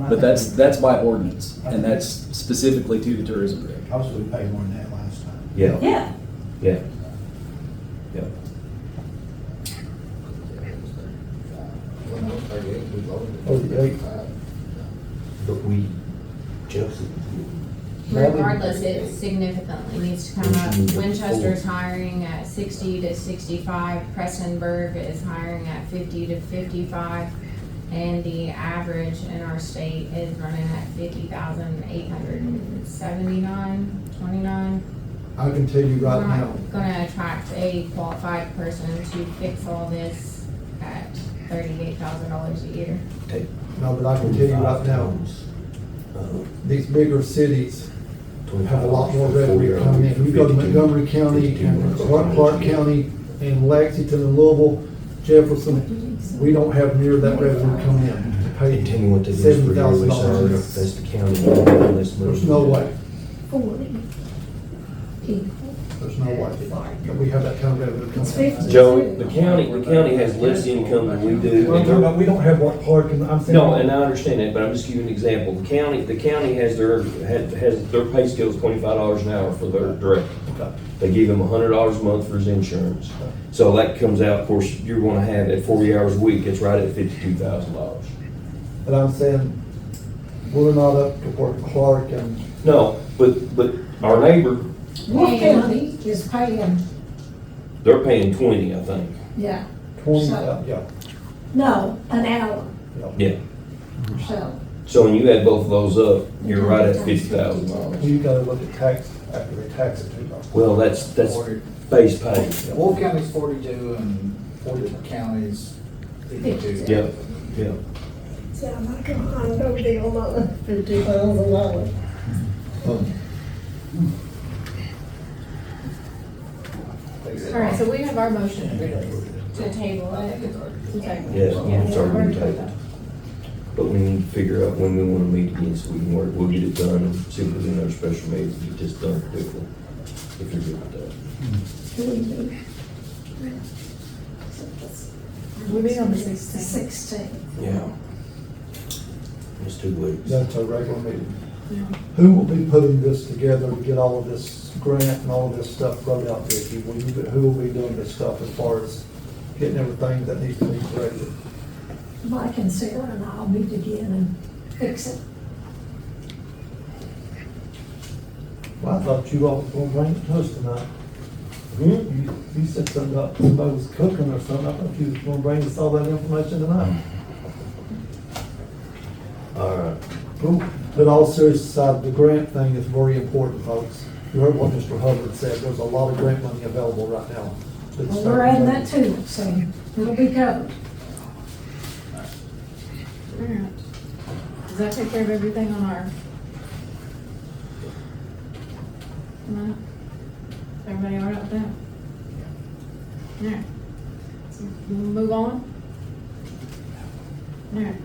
But that's by ordinance, and that's specifically to the tourism director. Obviously, we paid more than that last time. Yeah, Yeah. yeah. Yeah. But we just. Regardless, it significantly needs to come up. Winchester's hiring at 60 to 65, Prestonburg is hiring at 50 to 55, and the average in our state is running at 50,879, 29. I can tell you right We're now, not gonna attract a qualified person to fix all this at $38,000 a year. no, but I can tell you right now, these bigger cities have a lot more revenue coming in. You go to Montgomery County and Clark County and Lexington and Louisville, Jefferson, we don't have near that revenue coming in to pay Tell me what they do for yearly salary, $70,000. that's the county. There's no way, 40 people. there's no way that we have that kind of revenue coming in. Joey, the county has less income than we do. Well, and they're- but we don't have what Clark and I'm saying. No, and I understand that, but I'm just giving you an example. The county has their pay scale is $25 an hour for their director. Okay. They give him $100 a month for his insurance. So that comes out, of course, you're gonna have at 40 hours a week, it's right at $52,000. But I'm saying, we're not up to where Clark and, No, but our neighbor, Wolf County is paying, they're paying 20, I think. yeah, 20, So- yeah, no, an hour, Yeah. so. So when you add both of those up, you're right at $50,000. you gotta look at tax, after they tax it too. Well, that's base pay. Wolf County's 42 and 40 counties 52. Yeah, yeah. So I'm not gonna find no deal on $50,000. All right, so we have our motion to table it. To table. Yes, I'm sorry, we're we gonna tabled. But we need to figure out when we want to meet again so we can work, we'll get it done and see if we can another special meeting, get this done quickly, if you're good with We'll be on the 16th. 16. that. Yeah. It's 2 weeks. That's a regular meeting. Yeah. Who will be putting this together to get all of this grant and all of this stuff wrote out, Vicki? Who will be doing this stuff as far as getting everything that needs to be corrected? Mike and Sarah and I'll meet again and fix it. Well, I thought you all were gonna bring it to us tonight. Hmm? You said something about somebody was cooking or something. I thought you was gonna bring us all that information tonight. All right. But all serious aside, the grant thing is very important, folks. You heard what Mr. Hubbard said. There's a lot of grant money available right now. Well, we're adding that too, so it'll be covered. All right. Does that take care of everything on our? No? Everybody all right with that? All right. So we'll move on. All right.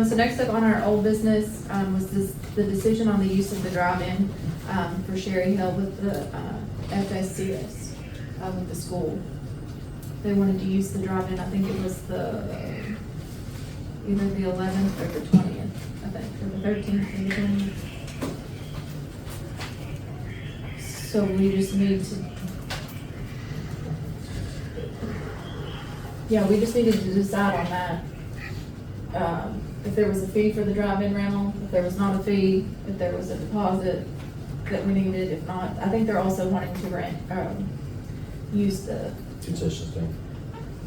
So next up on our old business, was the decision on the use of the drive-in, for Sherry Hill with the, FSCS, with the school. They wanted to use the drive-in, I think it was either the 11th or the 20th, I think, or the 13th or the 20th. So we just need to, yeah, we just needed to decide on that. If there was a fee for the drive-in rental, if there was not a fee, if there was a deposit that we needed, if not, I think they're also wanting to rent, use the, Concession thing.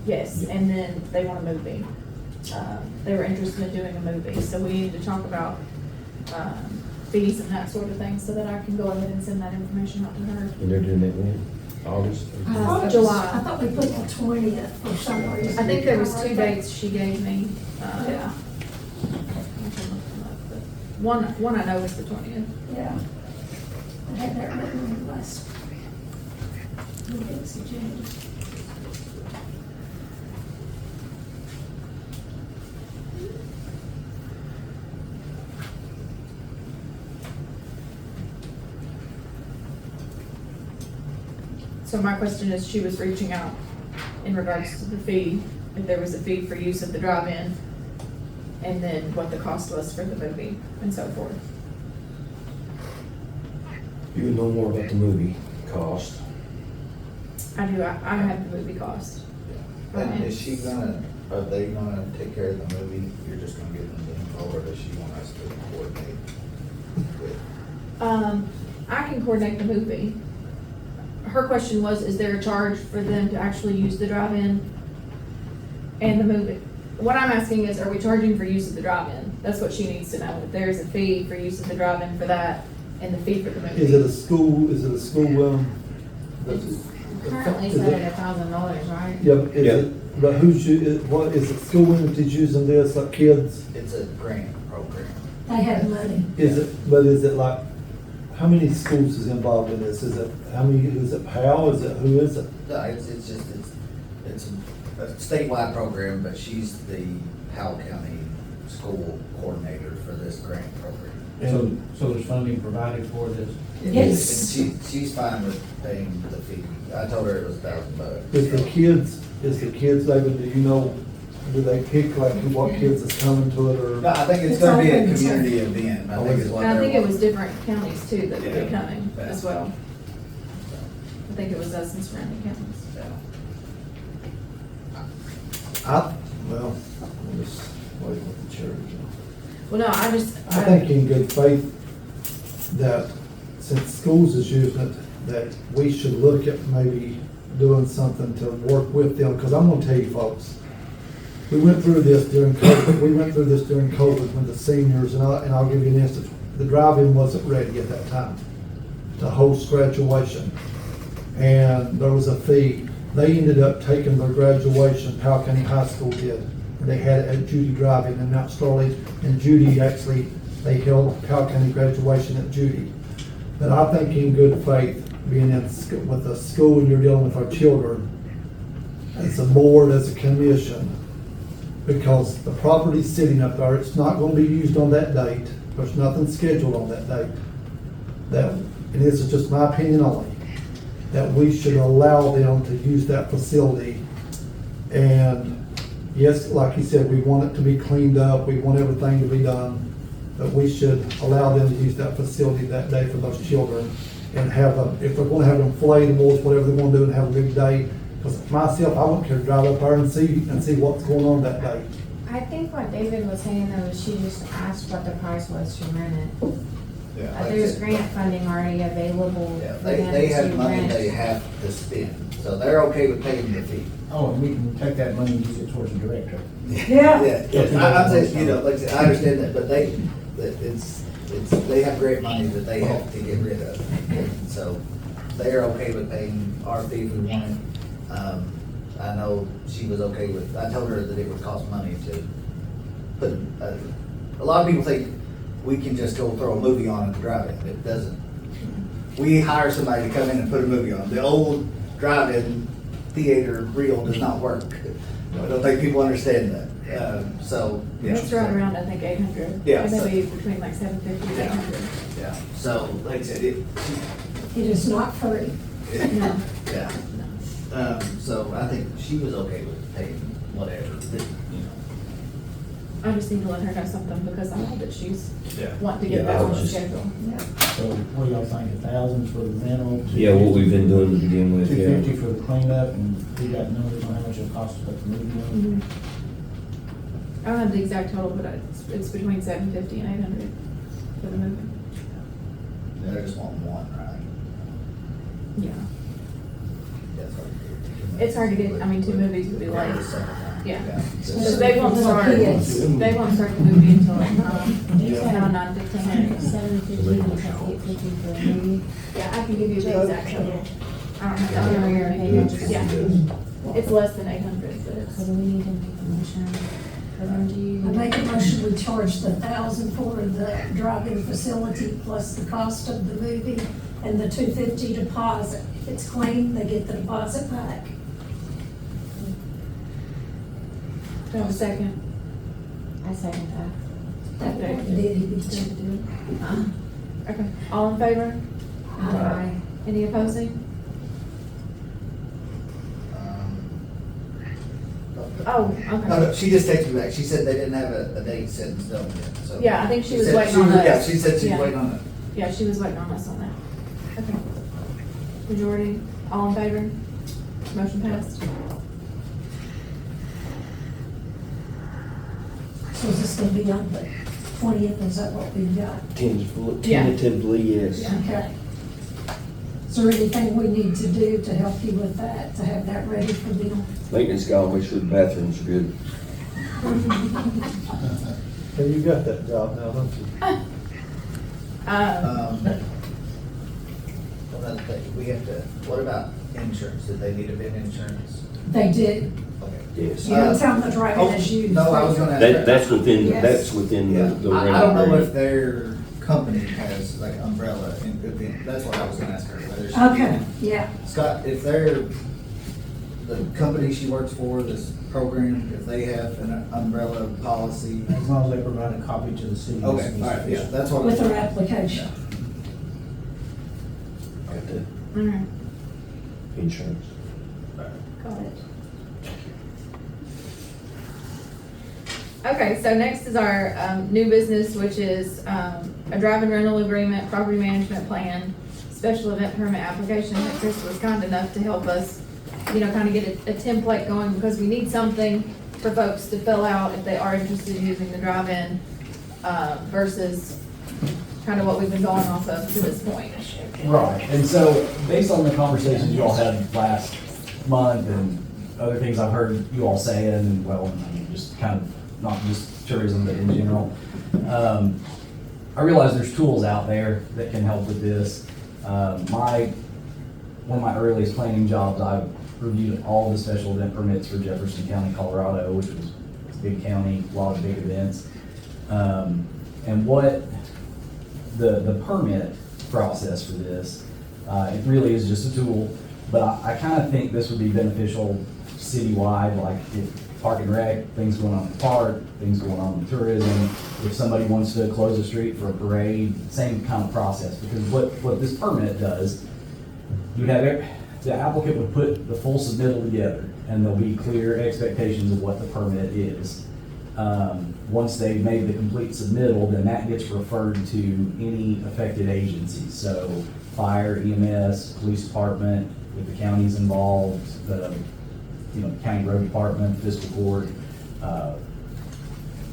yes, and then they want a movie. They were interested in doing a movie, so we needed to talk about, fees and that sort of thing, so that I can go ahead and send that information out to her. And they're doing it when? August? I thought it was- July. I thought we put the 20th for some reason. I think there was 2 dates she gave me. Yeah. One I know is the 20th. Yeah. I had that written in the last. Meeting's agenda. So my question is, she was reaching out in regards to the fee, if there was a fee for use of the drive-in, and then what the cost was for the movie and so forth. You would know more about the movie cost. I do, I have the movie cost. And is she gonna, are they gonna take care of the movie? You're just gonna give them the info, or does she want us to coordinate with? I can coordinate the movie. Her question was, is there a charge for them to actually use the drive-in and the movie? What I'm asking is, are we charging for use of the drive-in? That's what she needs to know, if there is a fee for use of the drive-in for that, and the fee for the movie. Is it a school, that's- Currently is set it- at $1,000, right? Yeah, but is Yeah. it, but what, is it school entities using this, like kids? It's a grant program. They have money. Is it like, how many schools is involved in this? Is it, how many, is it PAL, who is it? No, it's a statewide program, but she's the Powell County School Coordinator for this grant program. So there's funding provided for this? Yes. And she's fine with paying the fee. I told her it was $1,000. Is the kids, David, do you know, do they pick like what kids is coming to it, No, or? I think it's It's gonna be a open, so- community event, I think is what And I they're think it was wanting. different counties too that would be Yeah. coming Yeah. as well. I think it was us and surrounding counties. Yeah. Well, I'm just waiting with the church. Well, no, I just, I think in good faith that since schools is using it, that we should look at maybe doing something to work with them, because I'm gonna tell you folks, we went through this during COVID when the seniors, and I'll give you an instance, the drive-in wasn't ready at that time to host graduation. And there was a fee. They ended up taking their graduation, Powell County High School did. They had it at Judy Drive-In in Mount Starley, and Judy actually, they held Powell County graduation at Judy. But I think in good faith, being with the school and you're dealing with our children, as a board, as a commission, because the property's sitting up there, it's not gonna be used on that date, there's nothing scheduled on that date. That, and this is just my opinion only, that we should allow them to use that facility. And yes, like you said, we want it to be cleaned up, we want everything to be done, but we should allow them to use that facility that day for those children and have them, if they're gonna have inflatables, whatever they're gonna do, and have a big day. Because myself, I wouldn't care to drive up there and see what's going on that day. I think what David was saying though is she just asked what the price was to rent it. Yeah, like I There's said, grant funding already available Yeah, for they them have to money they rent. have to spend, so they're okay with paying the fee. Oh, and we can take that money and use it towards the director. Yeah. I'm saying, you know, like I said, I understand that, but they have grant money that they have to get rid of. And so they are okay with paying our fee if we want it. I know she was okay with, I told her that it would cost money to put, a lot of people think we can just go throw a movie on at the drive-in. It doesn't. We hire somebody to come in and put a movie on. The old drive-in theater reel does not work. I don't think people understand that. So, yeah. it's right around, I think, 800. Yeah, so- Maybe between like 750 and 800. Yeah, so, like I said, it, It is not free. No. yeah. So I think she was okay with paying whatever, that, you know. I just need to let her know something because I know that she's Yeah. wanting to get Yeah, back I on was the just- schedule. So what do y'all think, 1,000 for the rental? Yeah, what we've been doing to begin with, yeah. 250 for the cleanup, and we got numbers on how much it'll cost to put the movie on? I don't have the exact total, but it's between 750 and 800 for the movie. They just want one, right? Yeah. That's hard to do. It's hard to get, I mean, 2 movies would be Yeah, late. the second time. Yeah. So- Because they won't start, they won't start the movie until like 9:15. 750 plus 850 for a movie. Yeah, I can give you the exact total. I don't have Oh, that no, on you're here. paying. Yeah, it's less than 800, but So it's, do we need to make a motion for them to use? I make a motion, we charge the 1,000 for the drive-in facility plus the cost of the movie and the $250 deposit. If it's clean, they get the deposit back. do I have a second? I second that. That way, did he beat you? Okay, all in favor? Aye. Any opposing? Oh, No, okay. no, she just texted me back. She said they didn't have a date set in stone yet, so. Yeah, I think she was said waiting on us. Yeah, she said she Yeah. was waiting on it. Yeah, she was waiting on us on that. Okay. Majority, all in favor? Motion passed. So is this gonna be on the 20th, is that what we've got? Yeah. Tentatively, yes. Okay. Is there anything we need to do to help you with that, to have that ready for them? Maintenance guy, make sure the bathrooms are good. And you got that job now, don't you? Another thing, we have to, what about insurance? Did they need a bid insurance? They do. Okay. Yes. You don't tell them the driver Oh, is used. no, I was gonna ask That, that's within, Yes. that's within Yeah, the I don't know range. if their company has like umbrella in good thing. That's what I was gonna ask her. Whether she- Okay, yeah. Scott, if they're, the company she works for, this program, if they have an umbrella policy. As long as they provide a copy to the city. Okay, all right, yeah, that's what. With their application. Got the Alright, insurance. got it. Okay, so next is our, new business, which is, a drive and rental agreement, property management plan, special event permit application that Chris was kind enough to help us, you know, kind of get a template going, because we need something for folks to fill out if they are interested in using the drive-in. versus kind of what we've been going off of to this point. Right, and so based on the conversations you all had last month and other things I've heard you all saying, and well, I mean, just kind of, not just tourism, but in general, I realize there's tools out there that can help with this. One of my earliest planning jobs, I reviewed all the special event permits for Jefferson County, Colorado, which was a big county, a lot of big events. And what the permit process for this, it really is just a tool, but I kind of think this would be beneficial citywide, like if Park and Rec, things going on in the park, things going on in tourism. If somebody wants to close a street for a parade, same kind of process, because what this permit does, you have, the applicant would put the full submittal together, and there'll be clear expectations of what the permit is. Once they've made the complete submittal, then that gets referred to any affected agencies. So fire, EMS, police department, if the county's involved, the county road department, fiscal court,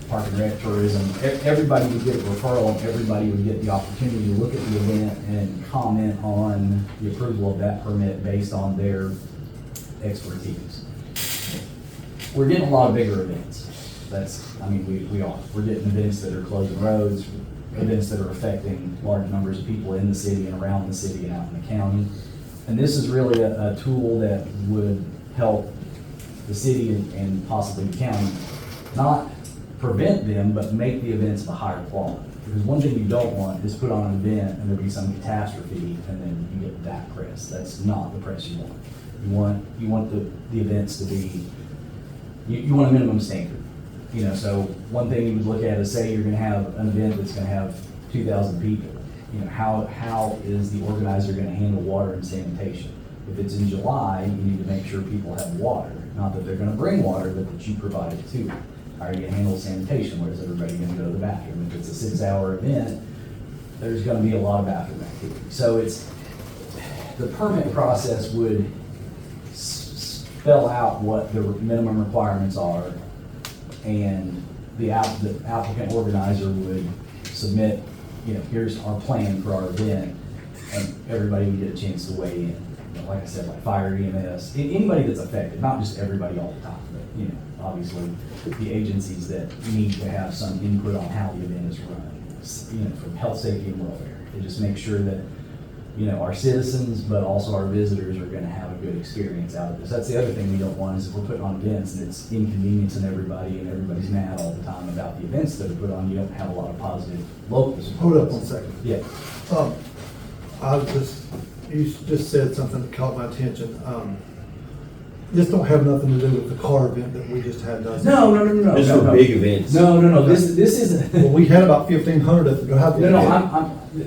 Park and Rec, tourism, everybody would get a referral, and everybody would get the opportunity to look at the event and comment on the approval of that permit based on their expertise. We're getting a lot of bigger events. We are. We're getting events that are closing roads, events that are affecting large numbers of people in the city and around the city and out in the county. And this is really a tool that would help the city and possibly the county not prevent them, but make the events of a higher quality. Because one thing you don't want is put on an event and there be some catastrophe and then you get that press. That's not the press you want. You want the events to be, you want a minimum standard. So one thing you would look at is, say you're gonna have an event that's gonna have 2,000 people. How is the organizer gonna handle water and sanitation? If it's in July, you need to make sure people have water. Not that they're gonna bring water, but that you provide it to them. How are you gonna handle sanitation? Where's everybody gonna go to the bathroom? If it's a 6-hour event, there's gonna be a lot of bathroom activity. So the permit process would spell out what the minimum requirements are, and the applicant organizer would submit, here's our plan for our event, and everybody would get a chance to weigh in. Like I said, like fire, EMS, anybody that's affected, not just everybody all the time, but obviously the agencies that need to have some input on how the event is run, from health, safety, and welfare. It just makes sure that our citizens, but also our visitors are going to have a good experience out of this. That's the other thing we don't want, is if we're putting on events and it's inconveniencing everybody and everybody's mad all the time about the events that are put on, you don't have a lot of positive local support. Hold up 1 second. Yeah. You just said something that caught my attention. This don't have nothing to do with the car event that we just had, does it? No. This is for big events. No. This isn't. Well, we had about 1,500 at the drive-in.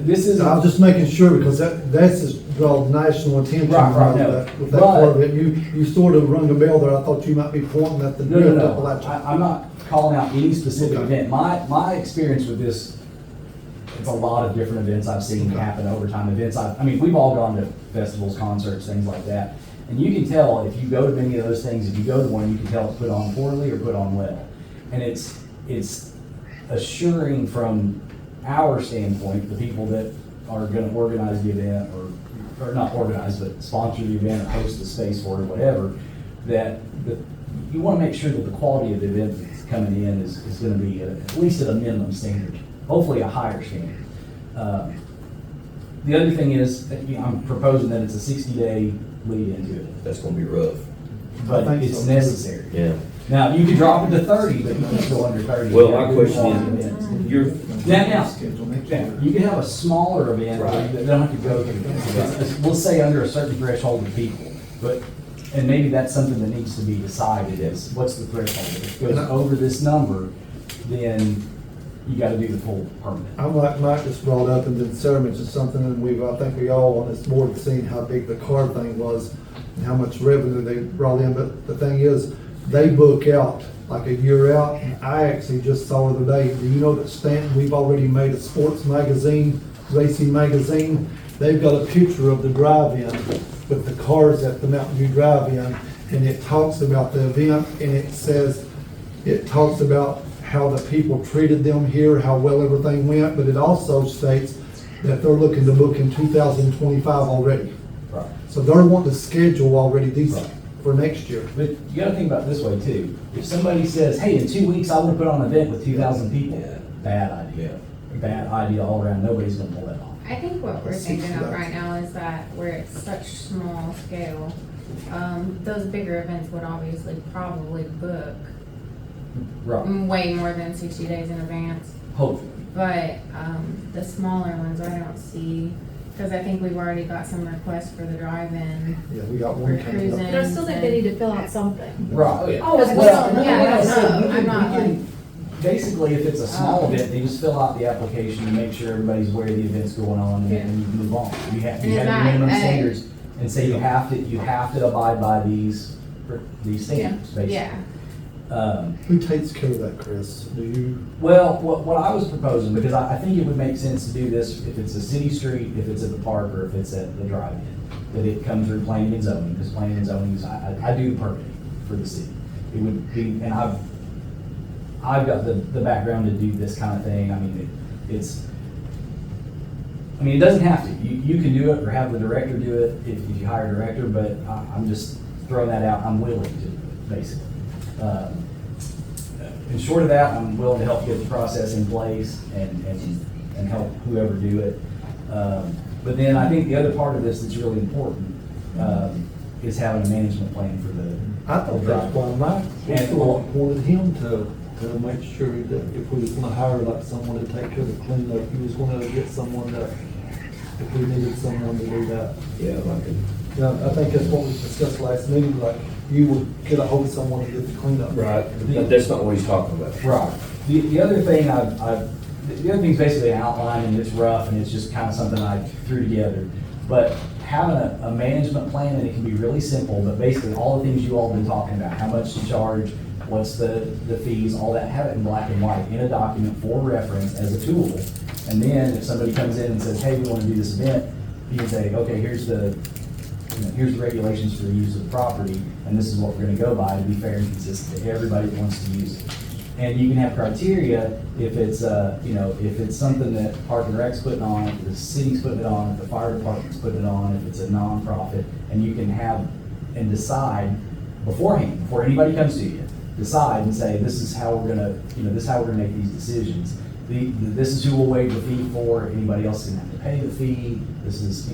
This is. I was just making sure, because that's just drawn national attention. Right, no. With that part of it. You sort of rung a bell there. I thought you might be pointing at the. No. I'm not calling out any specific event. My experience with this, it's a lot of different events I've seen happen over time. Events, we've all gone to festivals, concerts, things like that. And you can tell if you go to many of those things, if you go to one, you can tell it's put on poorly or put on well. And it's assuring from our standpoint, the people that are going to organize the event, or not organize, but sponsor the event or host the space for it, or whatever, that you want to make sure that the quality of the event that's coming in is going to be at least at a minimum standard, hopefully a higher standard. The other thing is, that, I'm proposing that it's a 60-day lead into it. That's gonna be rough. But it's necessary. Yeah. Now, you could drop it to 30, but you can still under 30. Well, my question is, Now, you can have a smaller event that don't have to go through, we'll say under a certain threshold of people, and maybe that's something that needs to be decided is, what's the threshold? If it goes over this number, then you gotta do the full permit. I'm like Mike just brought up, and then Sarah mentioned something, and I think we all on this board have seen how big the car thing was and how much revenue they brought in, but the thing is, they book out like a year out, and I actually just saw the other day, do you know that Stanton, we've already made a sports magazine, racing magazine, they've got a picture of the drive-in with the cars at the Mountain View Drive-In, and it talks about the event, and it talks about how the people treated them here, how well everything went, but it also states that they're looking to book in 2025 already. Right. So they're wanting to schedule already these Right. for next year. But you gotta think about it this way too. If somebody says, hey, in 2 weeks, I wanna put on an event with 2,000 people, bad idea. Bad idea all around. Nobody's gonna pull that off. I think what we're thinking of right now is that where it's such small scale, those bigger events would obviously probably book Right. way more than 60 days in advance. Hopefully. But, the smaller ones, I don't see, because I think we've already got some requests for the drive-in. Yeah, we got For one coming cruising. up. But I still think they need to fill out something. Right. Oh, it's Well, well, yeah, I don't said, know. we can- I'm not we can- like- Basically, if it's a small event, they just fill out the application and make sure everybody's aware the event's going on, and then you move on. You have And your that, minimum hey. standards, and say you have to abide by these standards, basically. Yeah. Who takes care of that, Chris? Do you? Well, what I was proposing, because I think it would make sense to do this if it's a city street, if it's at the park, or if it's at the drive-in, that it comes through planning and zoning, because planning and zoning is, I do the permitting for the city. It would be, and I've got the background to do this kind of thing. I mean, it doesn't have to. You can do it or have the director do it if you hire a director, but I'm just throwing that out. I'm willing to do it, basically. And short of that, I'm willing to help get the process in place and help whoever do it. But then I think the other part of this that's really important is having a management plan for the. I thought that's why Mike And- wanted him to make sure that if we was gonna hire like someone to take care of the cleanup, he was gonna get someone that, if we needed someone to do that. Yeah, like a. Yeah, I think that's what we discussed last meeting, like you would get a hold of someone to get the cleanup. Right, but that's not what he's talking about. Right. The other thing the other thing's basically an outline, and it's rough, and it's just kind of something I threw together. But having a management plan, and it can be really simple, but basically all the things you all have been talking about, how much to charge, what's the fees, all that, have it in black and white in a document for reference as a tool. And then if somebody comes in and says, hey, we want to do this event, you can say, okay, here's the regulations for the use of the property, and this is what we're gonna go by to be fair and consistent to everybody that wants to use it. And you can have criteria if it's, if it's something that Park and Rec's putting on, if the city's putting it on, if the fire department's putting it on, if it's a nonprofit, and you can have and decide beforehand, before anybody comes to you, decide and say, this is how we're gonna, this is how we're gonna make these decisions. This is who we'll waive the fee for, anybody else is gonna have to pay the fee, this is,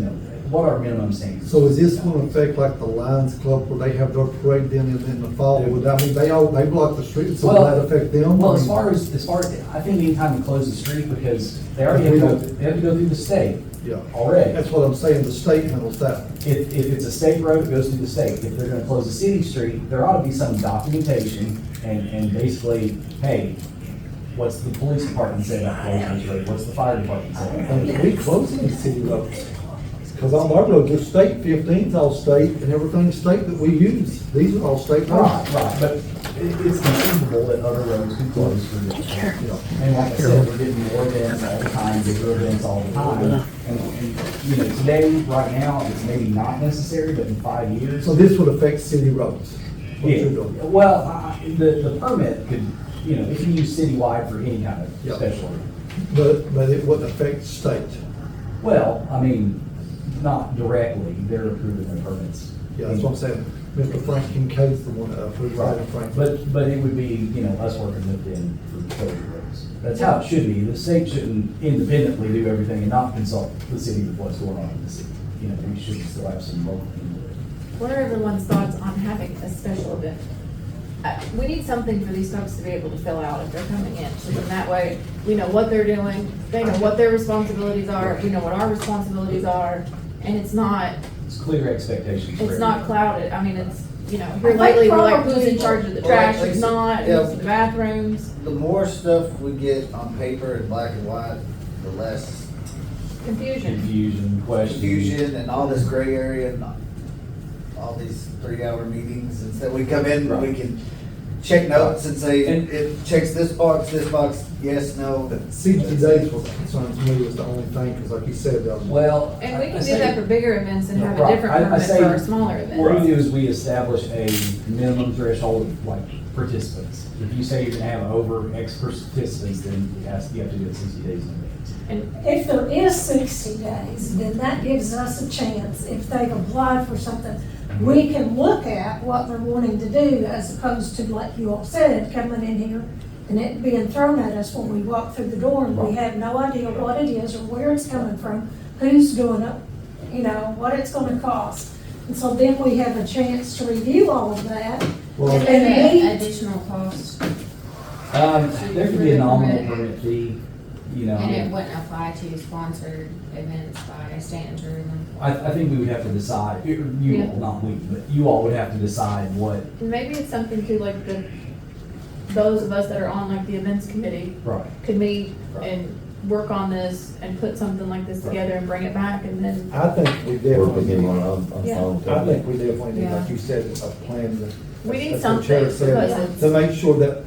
what are minimum standards? So is this gonna affect like the Lions Club where they have their parade then in the fall? Would that mean they block the streets, so will that affect them? Well, as far as, I think anytime you close the street, because they already have to go through the state Yeah. already. That's what I'm saying, the state handles that. If it's a state road, it goes through the state. If they're gonna close a city street, there ought to be some documentation and basically, hey, what's the police department say about closing this road? What's the fire department say? And we closing these city roads. Cause on our road, there's state, 15's all state, and everything's state that we use. These are all state roads. Right, but it's conceivable that other roads can close for this. And like I said, we're getting more events all the time, bigger events all the time. And today, right now, it's maybe not necessary, but in 5 years. So this would affect city roads. What Yeah, you're doing. well, the permit could, if you use citywide for any kind of Yeah. special event. But it wouldn't affect state. Well, not directly, they're approving their permits. Yeah, that's what I'm saying. Mr. Frank Kincaid's the one that approved Right, that, Frank. but it would be, us working with them for closure roads. That's how it should be. The state shouldn't independently do everything and not consult the city with what's going on in the city. We should still have some local input. What are everyone's thoughts on having a special event? We need something for these folks to be able to fill out if they're coming in, so then that way, we know what they're doing, they know what their responsibilities are, we know what our responsibilities are, and it's not Clear expectations. for It's not everybody. clouded, it's, here lately, we're like, who's in charge of the trash, Well, who's not, yeah. who's in the bathrooms, The more stuff we get on paper in black and white, the less confusion. Confusion, questions. confusion and all this gray area and all these 3-hour meetings. Instead, we come in and we can check notes and say, And- it checks this box, yes, no. 60 days was concerns me was the only thing, because like you said, Well. And we I can do say- that for bigger events and have a Right. different I permit say for our smaller events. What we do is we establish a minimum threshold of like participants. If you say you're gonna have over X participants, then you have to do it 60 days in advance. If there is 60 days, then that gives us a chance, if they've applied for something, we can look at what they're wanting to do as opposed to, like you all said, coming in here and it being thrown at us when we walk through the door and we have no idea what it is or where it's coming from, who's doing it, you know, what it's gonna cost. And so then we have a chance to review all of that. Well, Is And there we- an additional cost? There could be a nominal permit fee, you know. And it wouldn't apply to sponsored events by Stanton Tourism? I think we would have to decide, you Yeah. all, not we, but you all would have to decide what, And maybe it's something to like those of us that are on like the events committee right. could meet and work on this and put something like this together and bring it back and then, I think we definitely need one. Yeah. I think we definitely need, Yeah. like you said, a plan. we need as the something chair said, because it's. To make sure that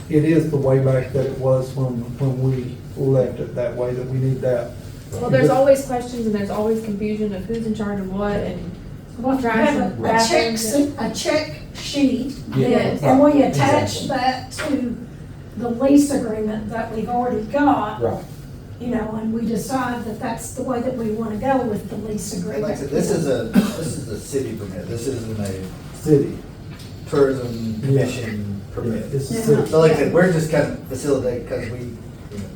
it is the way back that it was when we left it that way, that we need that. Well, there's always questions and there's always confusion of who's in charge of what and. We'll Trash have and a check, bathrooms a check sheet, Yes. and we attach Exactly. that to the lease agreement that we've already got. Right. You know, and we decide that that's the way that we want to go with the lease And agreement. like I said, this is a city permit, this isn't a City. tourism commission permit. It's a Yeah. city. So like I said, we're just kind of facilitating because we,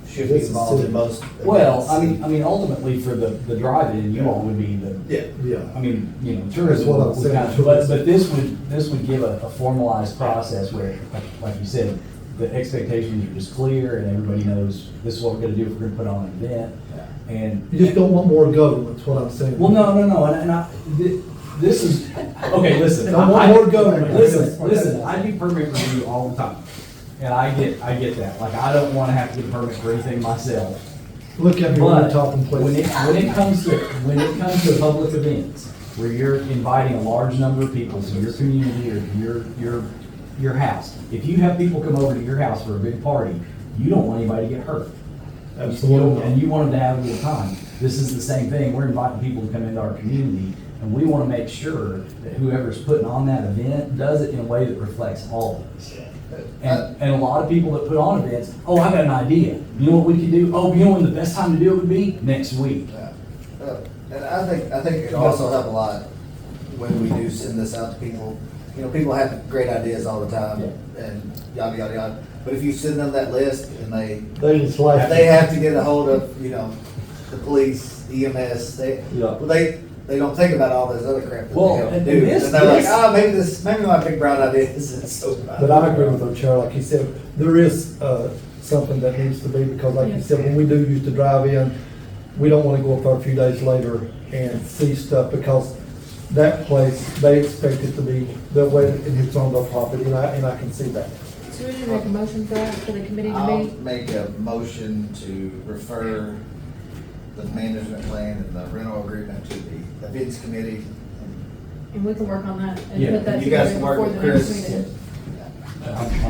should be This is involved in city. most. Well, events. I mean, ultimately for the drive-in, you all would be the, Yeah. Yeah. I mean, you know, That's tourism what I'm would saying, kind of, but tourism. this would give a formalized process where, like you said, the expectations are just clear and everybody knows this is what we're gonna do if we're gonna put on an event. And, You just don't want more government, is what I'm saying. well, no, this is, okay, listen. Don't want more government. Listen, I do permit review all the time. And I get that, like, I don't wanna have to get a permit for anything myself. Look at me when But you're talking, when please. when it comes to public events, where you're inviting a large number of people to your community or to your house, if you have people come over to your house for a big party, you don't want anybody to get hurt. Absolutely. And you want them to have a good time. This is the same thing, we're inviting people to come into our community, and we wanna make sure that whoever's putting on that event does it in a way that reflects all of us. And a lot of people that put on events, oh, I got an idea. You know what we could do? Oh, you know when the best time to do it would be? Next week. Yeah. And I think it'd also help a lot when we do send this out to people. You know, people have great ideas all the time and yada, yada, yada. But if you send them that list and They just like. they have to get a hold of, you know, the police, EMS, Yeah. they don't think about all this other crap that Well, they have to and do. this- And they're like, this- oh, maybe my big brown idea isn't so bad. But I agree with the chair, like you said, there is, something that needs to be, because like you said, when we do used to drive in, we don't wanna go up there a few days later and see stuff, because that place, they expect it to be the way and it's on their property, and I can see that. So we need to make a motion for that, for the committee to I'll meet? make a motion to refer the management plan and the rental agreement to the events committee. And we can work on that and Yeah, put that You guys together can work before with the next Chris. meeting.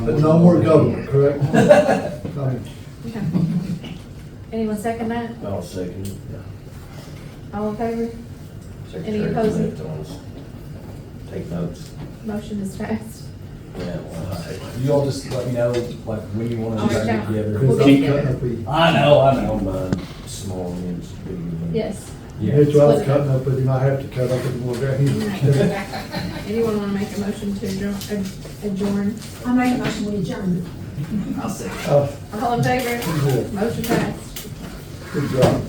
But no more government, correct? I mean, Okay. Anyone second that? I'll second. All in favor? Any opposing? Take notes. Motion is passed. Yeah. You all just let me know, like, when you wanna I'll try to reach get out. together. We'll Chris, get I'm together. cutting up with you. I know. Mine, small ones, big ones. Yes. Yeah. That's why I was cutting up with him, I have to cut up with him more. Anyone wanna make a motion to adjourn? I make a motion we adjourn. I'll say. Oh, All in favor? good, Motion passed. good job.